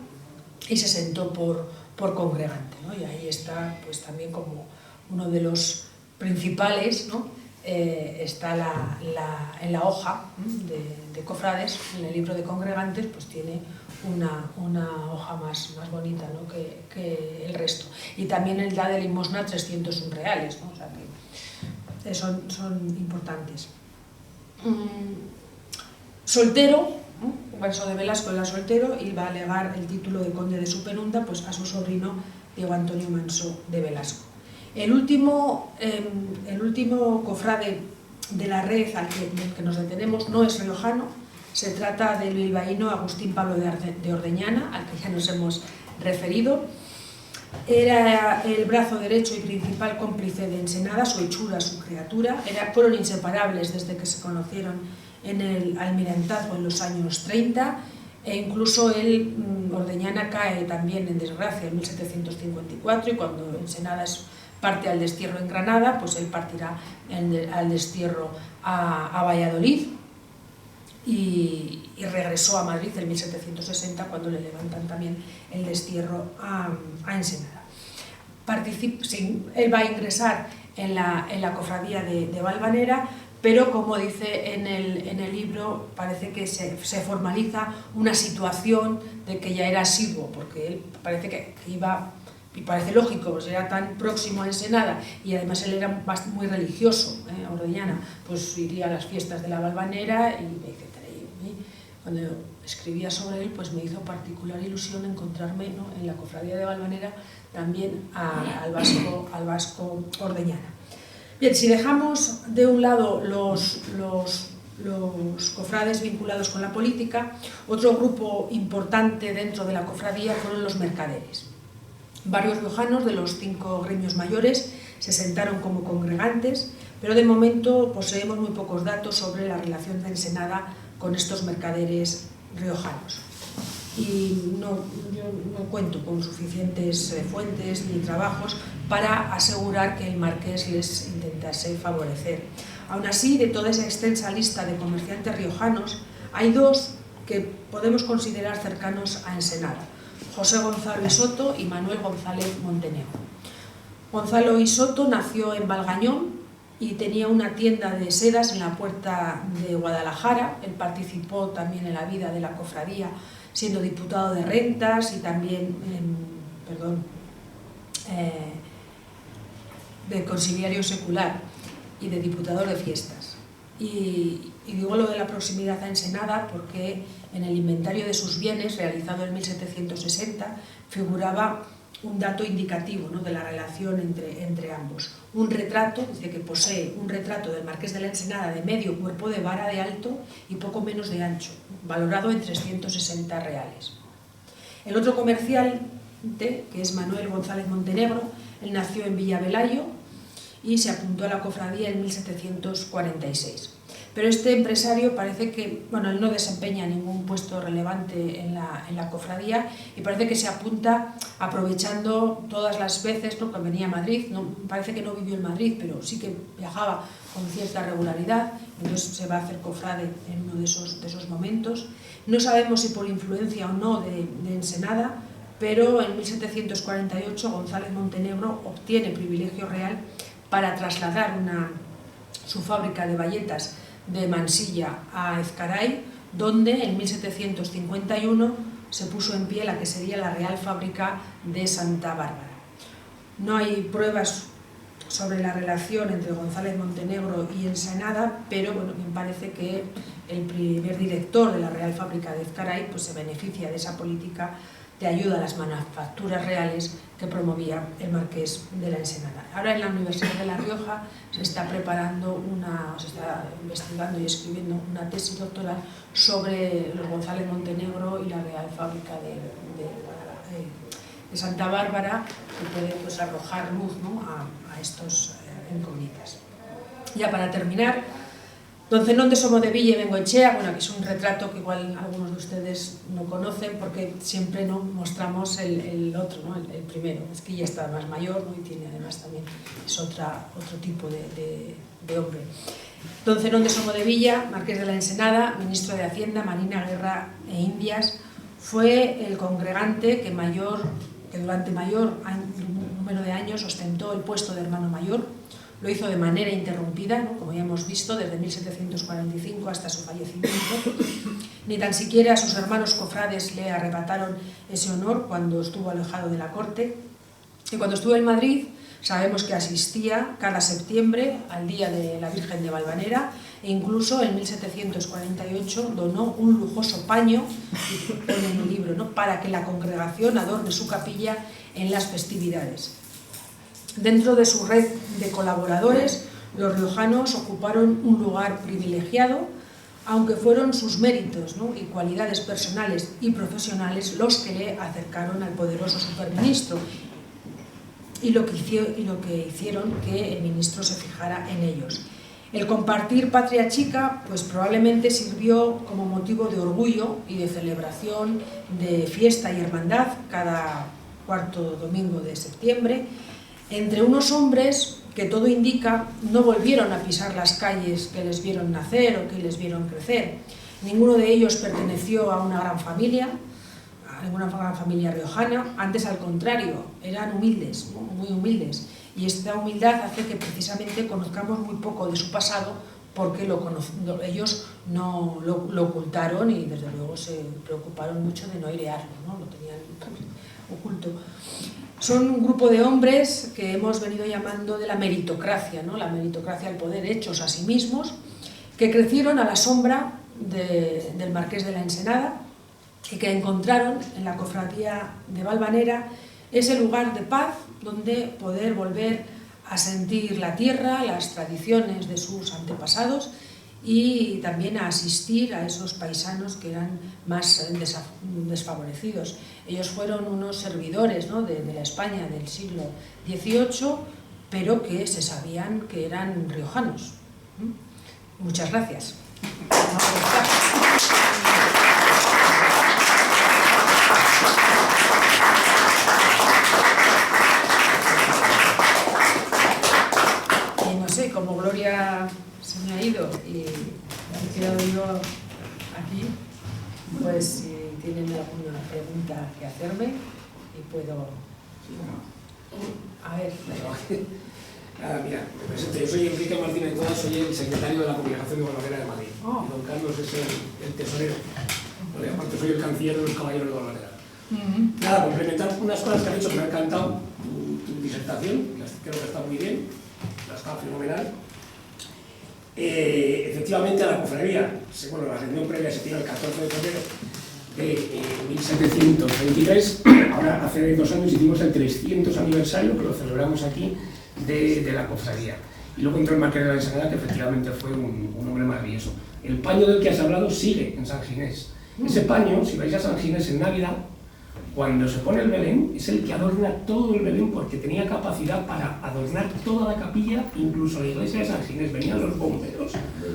y se sentó por congregante, ¿no? Y ahí está, pues también como uno de los principales, ¿no? Está en la hoja de cofrades, en el libro de congregantes, pues tiene una hoja más bonita, ¿no?, que el resto. Y también él da de limosna 301 reales, ¿no? O sea que son importantes. Soltero, Manso de Velasco era soltero y va a legar el título de conde de Supernunda, pues a su sobrino Diego Antonio Manso de Velasco. El último cofrade de la red al que nos detenemos no es riojano, se trata del bilbaíno Agustín Pablo de Ordeñana, al que ya nos hemos referido. Era el brazo derecho y principal cómplice de Ensenada, su hechura, su criatura. Fueron inseparables desde que se conocieron en el almirantazgo en los años 30, e incluso Ordeñana cae también en desgracia en 1754, y cuando Ensenada parte al destierro en Granada, pues él partirá al destierro a Valladolid y regresó a Madrid en 1760, cuando le levantan también el destierro a Ensenada. Él va a ingresar en la cofradía de Valvanera, pero como dice en el libro, parece que se formaliza una situación de que ya era asiduo, porque él parece que iba, y parece lógico, pues era tan próximo a Ensenada y además él era muy religioso, Ordeñana, pues iría a las fiestas de la Valvanera y etcétera. Y cuando escribía sobre él, pues me hizo particular ilusión encontrarme, ¿no?, en la cofradía de Valvanera también al vasco Ordeñana. Bien, si dejamos de un lado los cofrades vinculados con la política, otro grupo importante dentro de la cofradía fueron los mercaderes. Varios riojanos de los 5 gremios mayores se sentaron como congregantes, pero de momento poseemos muy pocos datos sobre la relación de Ensenada con estos mercaderes riojanos. Y yo no cuento con suficientes fuentes ni trabajos para asegurar que el marqués les intentase favorecer. Aún así, de toda esa extensa lista de comerciantes riojanos, hay 2 que podemos considerar cercanos a Ensenada: José Gonzalo y Soto y Manuel González Montenegro. Gonzalo y Soto nació en Valgañón y tenía una tienda de sedas en la puerta de Guadalajara. Él participó también en la vida de la cofradía, siendo diputado de rentas y también de consiliario secular y de diputador de fiestas. Y digo lo de la proximidad a Ensenada porque en el inventario de sus bienes, realizado en 1760, figuraba un dato indicativo, ¿no?, de la relación entre ambos. Un retrato, dice que posee un retrato del Marqués de la Ensenada de medio cuerpo de vara de alto y poco menos de ancho, valorado en 360 reales. El otro comerciante, que es Manuel González Montenegro, él nació en Villavelayo y se apuntó a la cofradía en 1746. Pero este empresario parece que, bueno, él no desempeña ningún puesto relevante en la cofradía y parece que se apunta aprovechando todas las veces, ¿no?, que venía a Madrid. No, parece que no vivió en Madrid, pero sí que viajaba con cierta regularidad, entonces se va a hacer cofrade en uno de esos momentos. No sabemos si por influencia o no de Ensenada, pero en 1748 González Montenegro obtiene privilegio real para trasladar su fábrica de bayetas de Mansilla a Ezcaray, donde en 1751 se puso en pie la que sería la Real Fábrica de Santa Bárbara. No hay pruebas sobre la relación entre González Montenegro y Ensenada, pero bueno, me parece que el primer director de la Real Fábrica de Ezcaray pues se beneficia de esa política de ayuda a las manufacturas reales que promovía el Marqués de la Ensenada. Ahora en la Universidad de La Rioja se está investigando y escribiendo una tesis doctoral sobre los González Montenegro y la Real Fábrica de Santa Bárbara, que puede pues arrojar luz, ¿no?, a estos incógnitas. Ya para terminar, Don Zenón de Somodevilla y Bengoechea, bueno, que es un retrato que igual algunos de ustedes no conocen porque siempre no mostramos el otro, ¿no?, el primero. Es que ya está más mayor, ¿no?, y tiene además también es otro tipo de hombre. Don Zenón de Somodevilla, Marqués de la Ensenada, ministro de Hacienda, Marina, Guerra e Indias, fue el congregante que durante mayor número de años ostentó el puesto de hermano mayor. Lo hizo de manera interrumpida, ¿no?, como ya hemos visto, desde 1745 hasta su fallecimiento. Ni tan siquiera sus hermanos cofrades le arrebataron ese honor cuando estuvo alejado de la corte. Y cuando estuvo en Madrid, sabemos que asistía cada septiembre al Día de la Virgen de Valvanera e incluso en 1748 donó un lujoso paño, y pone en un libro, ¿no?, para que la congregación adorne su capilla en las festividades. Dentro de su red de colaboradores, los riojanos ocuparon un lugar privilegiado, aunque fueron sus méritos, ¿no?, y cualidades personales y profesionales los que le acercaron al poderoso superministro y lo que hicieron que el ministro se fijara en ellos. El compartir patria chica pues probablemente sirvió como motivo de orgullo y de celebración, de fiesta y hermandad cada cuarto domingo de septiembre, entre unos hombres que todo indica no volvieron a pisar las calles que les vieron nacer o que les vieron crecer. Ninguno de ellos perteneció a una gran familia, a ninguna gran familia riojana, antes al contrario, eran humildes, ¿no?, muy humildes. Y esta humildad hace que precisamente conozcamos muy poco de su pasado porque ellos no lo ocultaron y desde luego se preocuparon mucho de no airearlo, ¿no?, lo tenían oculto. Son un grupo de hombres que hemos venido llamando de la meritocracia, ¿no?, la meritocracia al poder, hechos a sí mismos, que crecieron a la sombra del Marqués de la Ensenada y que encontraron en la cofradía de Valvanera ese lugar de paz donde poder volver a sentir la tierra, las tradiciones de sus antepasados y también a asistir a esos paisanos que eran más desfavorecidos. Ellos fueron unos servidores, ¿no?, de la España del siglo XVIII, pero que se sabían que eran riojanos. Muchas gracias. Y no sé, como Gloria se me ha ido y me he quedado yo aquí, pues si tienen alguna pregunta que hacerme y puedo... A ver... Mira, me presento. Yo soy Enrique Martínez Toda, soy el secretario de la Congregación de Valvanera de Madrid. Y don Carlos es el tesorero. Porque aparte soy el canciller de los caballeros de Valvanera. Nada, complementar unas cosas que han dicho que me ha encantado. Tu disertación, creo que está muy bien, la está fenomenal. efectivamente a la cofradía, bueno, la reunión previa se tiene el 14 de febrero de 1723, ahora hace 2 años hicimos el 300 aniversario, que lo celebramos aquí, de la cofradía. Y luego entró el Marqués de la Ensenada, que efectivamente fue un hombre maravilloso. El paño del que has hablado sigue en San Ginés. Ese paño, si vais a San Ginés en Navidad, cuando se pone el Belén, es el que adorna todo el Belén, porque tenía capacidad para adornar toda la capilla, incluso la iglesia de San Ginés. Venían los bomberos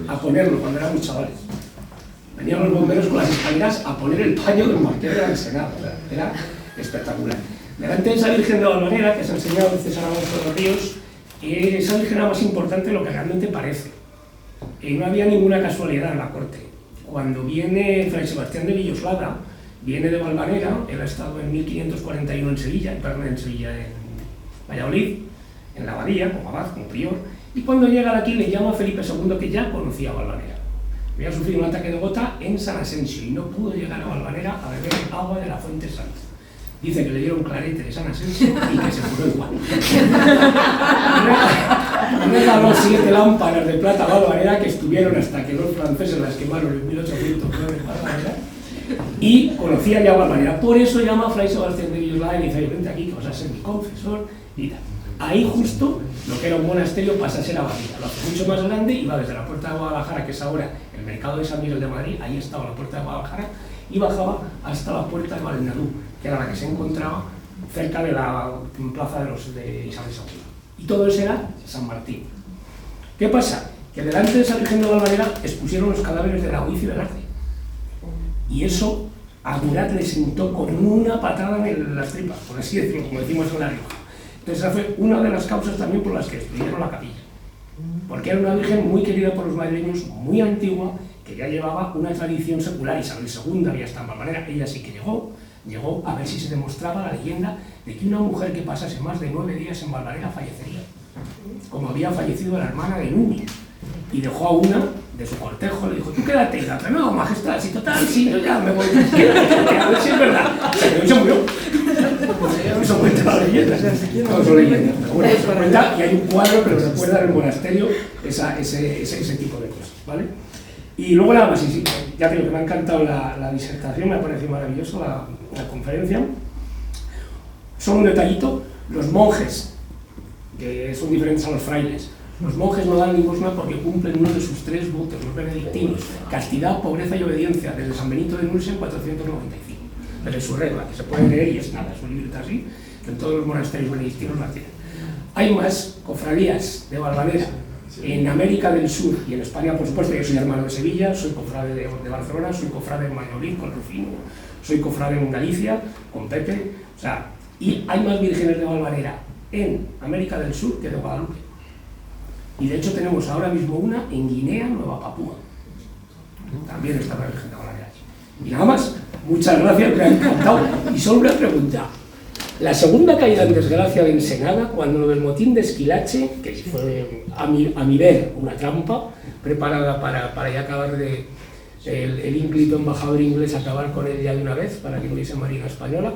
a ponerlo cuando éramos chavales. Venían los bomberos con las escaleras a poner el paño del Marqués de la Ensenada. Era espectacular. Delante de esa Virgen de Valvanera, que se ha enseñado César Alonso de los Ríos, esa Virgen era más importante de lo que realmente parece. No había ninguna casualidad en la corte. Cuando viene Fray Sebastián de Villoslada, viene de Valvanera, él ha estado en 1541 en Sevilla, en Valladolid, en la abadía, como abad, como prior, y cuando llega aquí le llama a Felipe II, que ya conocía a Valvanera. Había sufrido un ataque de gota en San Asensio y no pudo llegar a Valvanera a beber agua de la Fuente Santa. Dice que le dieron clarete de San Asensio y que se curó igual. Regaló 7 lámparas de plata a Valvanera, que estuvieron hasta que los franceses las quemaron en 1809 en Valvanera, y conocía ya a Valvanera. Por eso llama a Fray Sebastián de Villoslada y le dice: vente aquí que vas a ser mi confesor y tal. Ahí justo lo que era un monasterio pasa a ser abadía. Lo hace mucho más grande y va desde la Puerta de Guadalajara, que es ahora el mercado de San Miguel de Madrid, ahí estaba la Puerta de Guadalajara, y bajaba hasta la Puerta de Valdenadú, que era la que se encontraba cerca de la plaza de Isabel II. Y todo eso era San Martín. ¿Qué pasa? Que delante de esa Virgen de Valvanera expusieron los cadáveres de Daoiz y Velarde. Y eso a Murat le sentó con una patada en las tripas, por así decirlo, como decimos en La Rioja. Entonces esa fue una de las causas también por las que destruyeron la capilla. Porque era una virgen muy querida por los madrileños, muy antigua, que ya llevaba una tradición secular. Isabel II había estado en Valvanera, ella sí que llegó a ver si se demostraba la leyenda de que una mujer que pasase más de 9 días en Valvanera fallecería, como había fallecido la hermana de Núñez. Y dejó a una de su cortejo, le dijo: tú quédate, y la otra: no, majestad, si total, sí, yo ya me voy, quédate, a ver si es verdad. Se murió. Eso cuenta la leyenda, no son leyendas, pero bueno, eso cuenta, y hay un cuadro que nos recuerda en el monasterio ese tipo de cosas, ¿vale? Y luego nada más, y sí, ya te digo que me ha encantado la disertación, me ha parecido maravilloso la conferencia. Solo un detallito: los monjes, que son diferentes a los frailes, los monjes no dan limosna porque cumplen uno de sus 3 votos, los benedictinos: castidad, pobreza y obediencia, desde San Benito de Nursia en 495. Pero es su regla, que se puede leer y es nada, es un librito así, que en todos los monasterios benedictinos la tienen. Hay más cofradías de Valvanera en América del Sur y en España, por supuesto. Yo soy hermano de Sevilla, soy cofrade de Barcelona, soy cofrade en Valladolid con Rufino, soy cofrade en Galicia con Pepe, o sea, y hay más vírgenes de Valvanera en América del Sur que de Guadalupe. Y de hecho tenemos ahora mismo una en Guinea, Nueva Papúa. También está la Virgen de Valvanera. Y nada más, muchas gracias, me ha encantado. Y solo una pregunta: la segunda caída en desgracia de Ensenada, cuando lo del motín de Esquilache, que fue a mi ver una trampa preparada para ya acabar el ínclito embajador inglés, acabar con él ya de una vez, para que no hubiese marina española,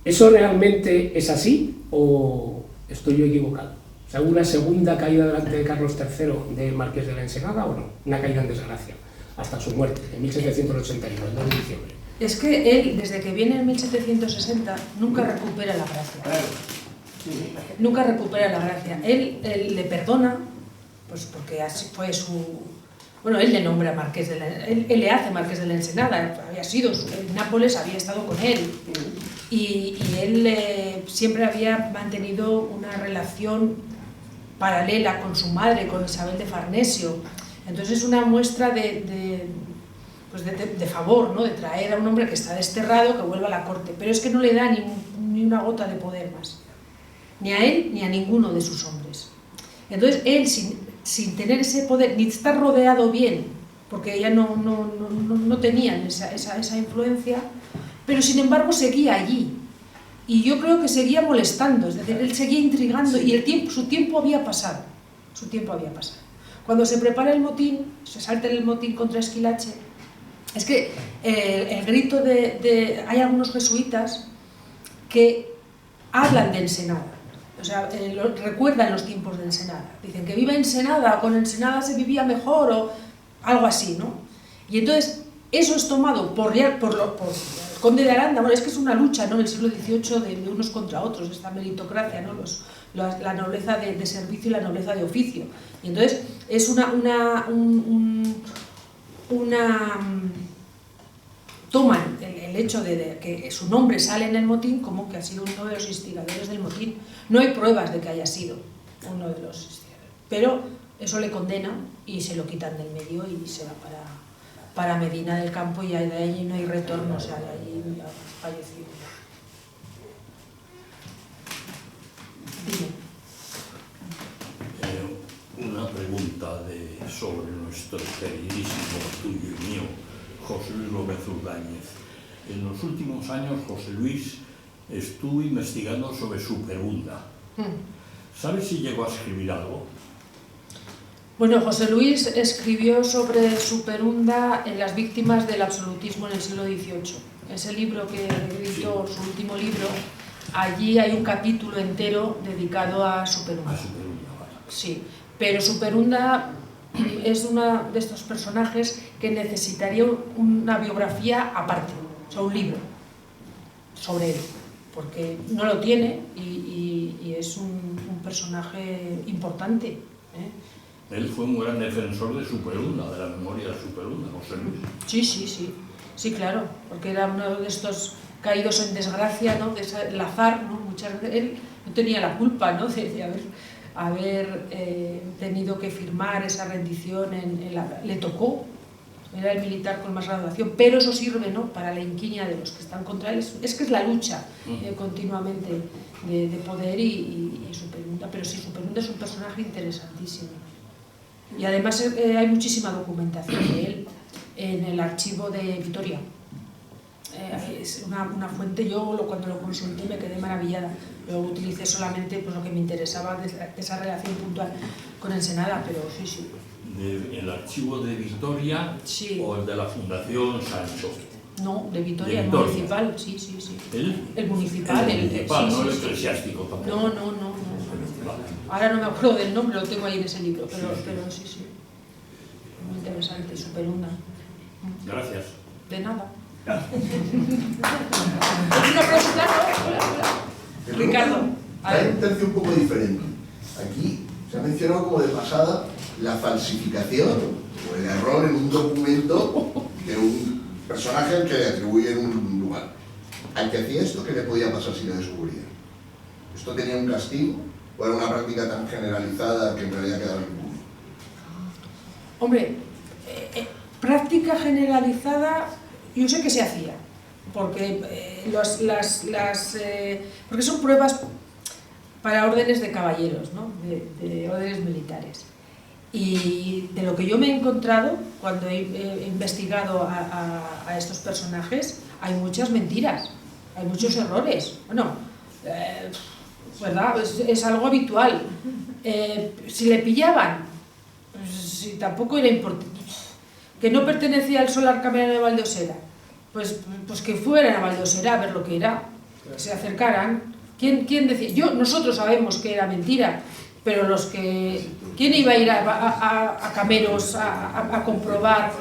¿eso realmente es así o estoy yo equivocado? O sea, ¿una segunda caída delante de Carlos III del Marqués de la Ensenada o no? Una caída en desgracia, hasta su muerte, en 1781, el 2 de diciembre. Es que él, desde que viene en 1760, nunca recupera la gracia. Nunca recupera la gracia. Él le perdona, pues porque así fue su... Bueno, él le nombra Marqués de la... Él le hace Marqués de la Ensenada, había sido en Nápoles, había estado con él. Y él siempre había mantenido una relación paralela con su madre, con Isabel de Farnesio. Entonces es una muestra de favor, ¿no? De traer a un hombre que está desterrado, que vuelva a la corte. Pero es que no le da ni una gota de poder más. Ni a él ni a ninguno de sus hombres. Entonces él, sin tener ese poder, ni estar rodeado bien, porque ella no tenían esa influencia, pero sin embargo seguía allí. Y yo creo que seguía molestando, es decir, él seguía intrigando, y su tiempo había pasado. Su tiempo había pasado. Cuando se prepara el motín, se salta el motín contra Esquilache, es que el grito hay algunos jesuitas que hablan de Ensenada. O sea, recuerdan los tiempos de Ensenada. Dicen que viva Ensenada, con Ensenada se vivía mejor o algo así, ¿no? Y entonces eso es tomado por el conde de Aranda. Bueno, es que es una lucha, ¿no?, en el siglo XVIII de unos contra otros, esta meritocracia, ¿no?, la nobleza de servicio y la nobleza de oficio. Y entonces es toman el hecho de que su nombre sale en el motín como que ha sido uno de los instigadores del motín. No hay pruebas de que haya sido uno de los instigadores, pero eso le condena y se lo quitan del medio y se va para Medina del Campo, y de allí no hay retorno, o sea, de allí ha fallecido. Dime. Una pregunta sobre nuestro queridísimo, tuyo y mío, José Luis López Urdáñez. En los últimos años, José Luis estuvo investigando sobre Superunda. ¿Sabes si llegó a escribir algo? Bueno, José Luis escribió sobre Superunda en las víctimas del absolutismo en el siglo XVIII. Ese libro que editó, su último libro, allí hay un capítulo entero dedicado a Superunda. A Superunda, vale. Sí, pero Superunda es uno de estos personajes que necesitaría una biografía aparte, o sea, un libro sobre él, porque no lo tiene y es un personaje importante, ¿eh? Él fue un gran defensor de Superunda, de la memoria de Superunda, José Luis. Sí, claro, porque era uno de estos caídos en desgracia, ¿no?, del azar, ¿no? Muchas veces él no tenía la culpa, ¿no?, de haber tenido que firmar esa rendición, le tocó, era el militar con más graduación, pero eso sirve, ¿no?, para la inquina de los que están contra él. Es que es la lucha continuamente de poder y Superunda, pero sí, Superunda es un personaje interesantísimo. Y además hay muchísima documentación de él en el archivo de Vitoria. Es una fuente, yo cuando lo consulté me quedé maravillada. Yo utilicé solamente pues, lo que me interesaba de esa relación puntual con Ensenada, pero sí. ¿El archivo de Vitoria o el de la Fundación Sancho? No, de Vitoria, el municipal, sí. ¿El municipal? El municipal, sí, no el eclesiástico tampoco. No. Ahora no me acuerdo del nombre, lo tengo ahí en ese libro, pero sí. Muy interesante, Superunda. Gracias. De nada. ¿Una pregunta? Hola. Ricardo. Hay un tercio un poco diferente. Aquí se ha mencionado como de pasada la falsificación o el error en un documento de un personaje al que le atribuyen un lugar. Al que hacía esto, ¿qué le podía pasar si lo descubría? ¿Esto tenía un castigo o era una práctica tan generalizada que en realidad quedaba impune? Hombre, práctica generalizada, yo sé que se hacía, porque porque son pruebas para órdenes de caballeros, ¿no?, de órdenes militares. Y de lo que yo me he encontrado cuando he investigado a estos personajes, hay muchas mentiras, hay muchos errores. Bueno, ¿verdad? Es algo habitual. Si le pillaban, si tampoco era importante, que no pertenecía al solar camerino de Valdosera, pues que fueran a Valdosera a ver lo que era, que se acercaran. ¿Quién decía? Nosotros sabemos que era mentira, pero los que... ¿Quién iba a ir a Cameros a comprobar?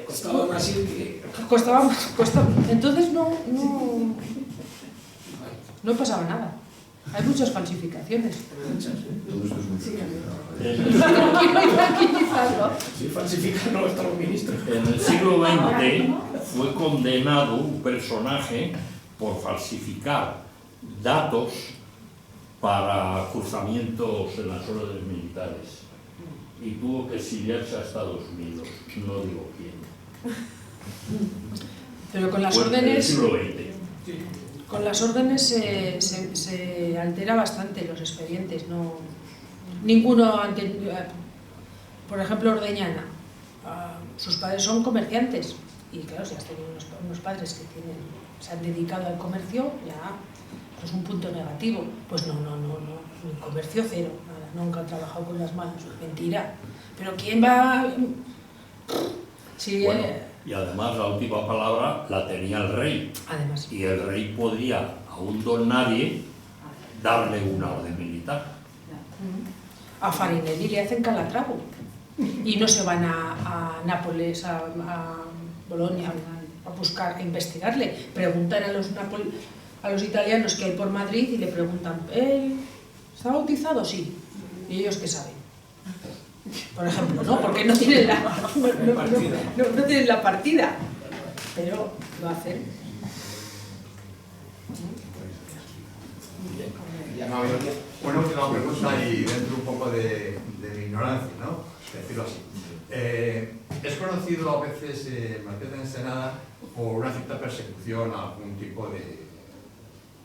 Costaba más ir... Costaba más. Entonces no pasaba nada. Hay muchas falsificaciones. Todo esto es muy Tranquilizarlo. Si falsifican, no están los ministros. En el siglo XX fue condenado un personaje por falsificar datos para cruzamientos en las órdenes militares y tuvo que exiliarse a Estados Unidos, no digo quién. Pero con las Fue en el órdenes... siglo XX. Con las órdenes se altera bastante los expedientes, no... Ninguno... Por ejemplo, Ordeñana, sus padres son comerciantes y claro, si has tenido unos padres que se han dedicado al comercio, ya es un punto negativo. Pues no, mi comercio cero, nada, nunca he trabajado con las manos, mentira. Pero ¿quién va...? Sí, bueno, y además la última palabra la tenía el rey. además. Y el rey podía a un don nadie darle una orden militar. a Farinelli le hacen Calatravo y no se van a Nápoles, a Bolonia, a buscar, a investigarle. Preguntan a los italianos que hay por Madrid y le preguntan, ¿él está bautizado? Sí. ¿Y ellos qué saben? Por ejemplo, ¿no? Porque no tienen no tienen la partida, pero lo hacen. Una última pregunta y dentro un poco de mi ignorancia, ¿no? Decirlo así. Es conocido a veces Marqués de Ensenada por una cierta persecución a algún tipo de,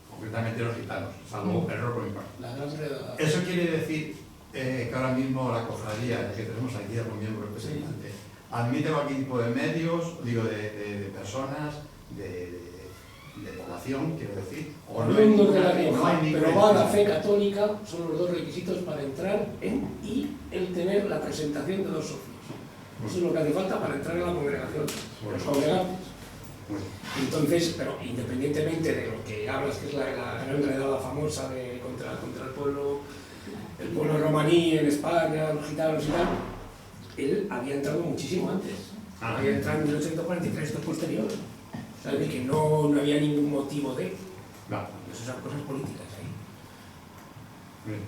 concretamente los gitanos, salvo error por mi parte. Eso quiere decir que ahora mismo la cofradía que tenemos aquí algún miembro representante admite cualquier tipo de medios, digo, de personas, de población, quiero decir, o no hay Miembros de La Rioja, no hay pero va a la fe católica, son los dos requisitos para entrar y el tener la presentación de dos socios. Eso es lo que hace falta para entrar en la congregación, los congregantes. Entonces, pero independientemente de lo que hablas, que es la gran redada famosa contra el pueblo romaní en España, los gitanos y tal, él había entrado muchísimo antes. Había entrado en 1843, esto es posterior. O sea, de que no había ningún motivo de... No. Eso son cosas políticas ahí. Bien.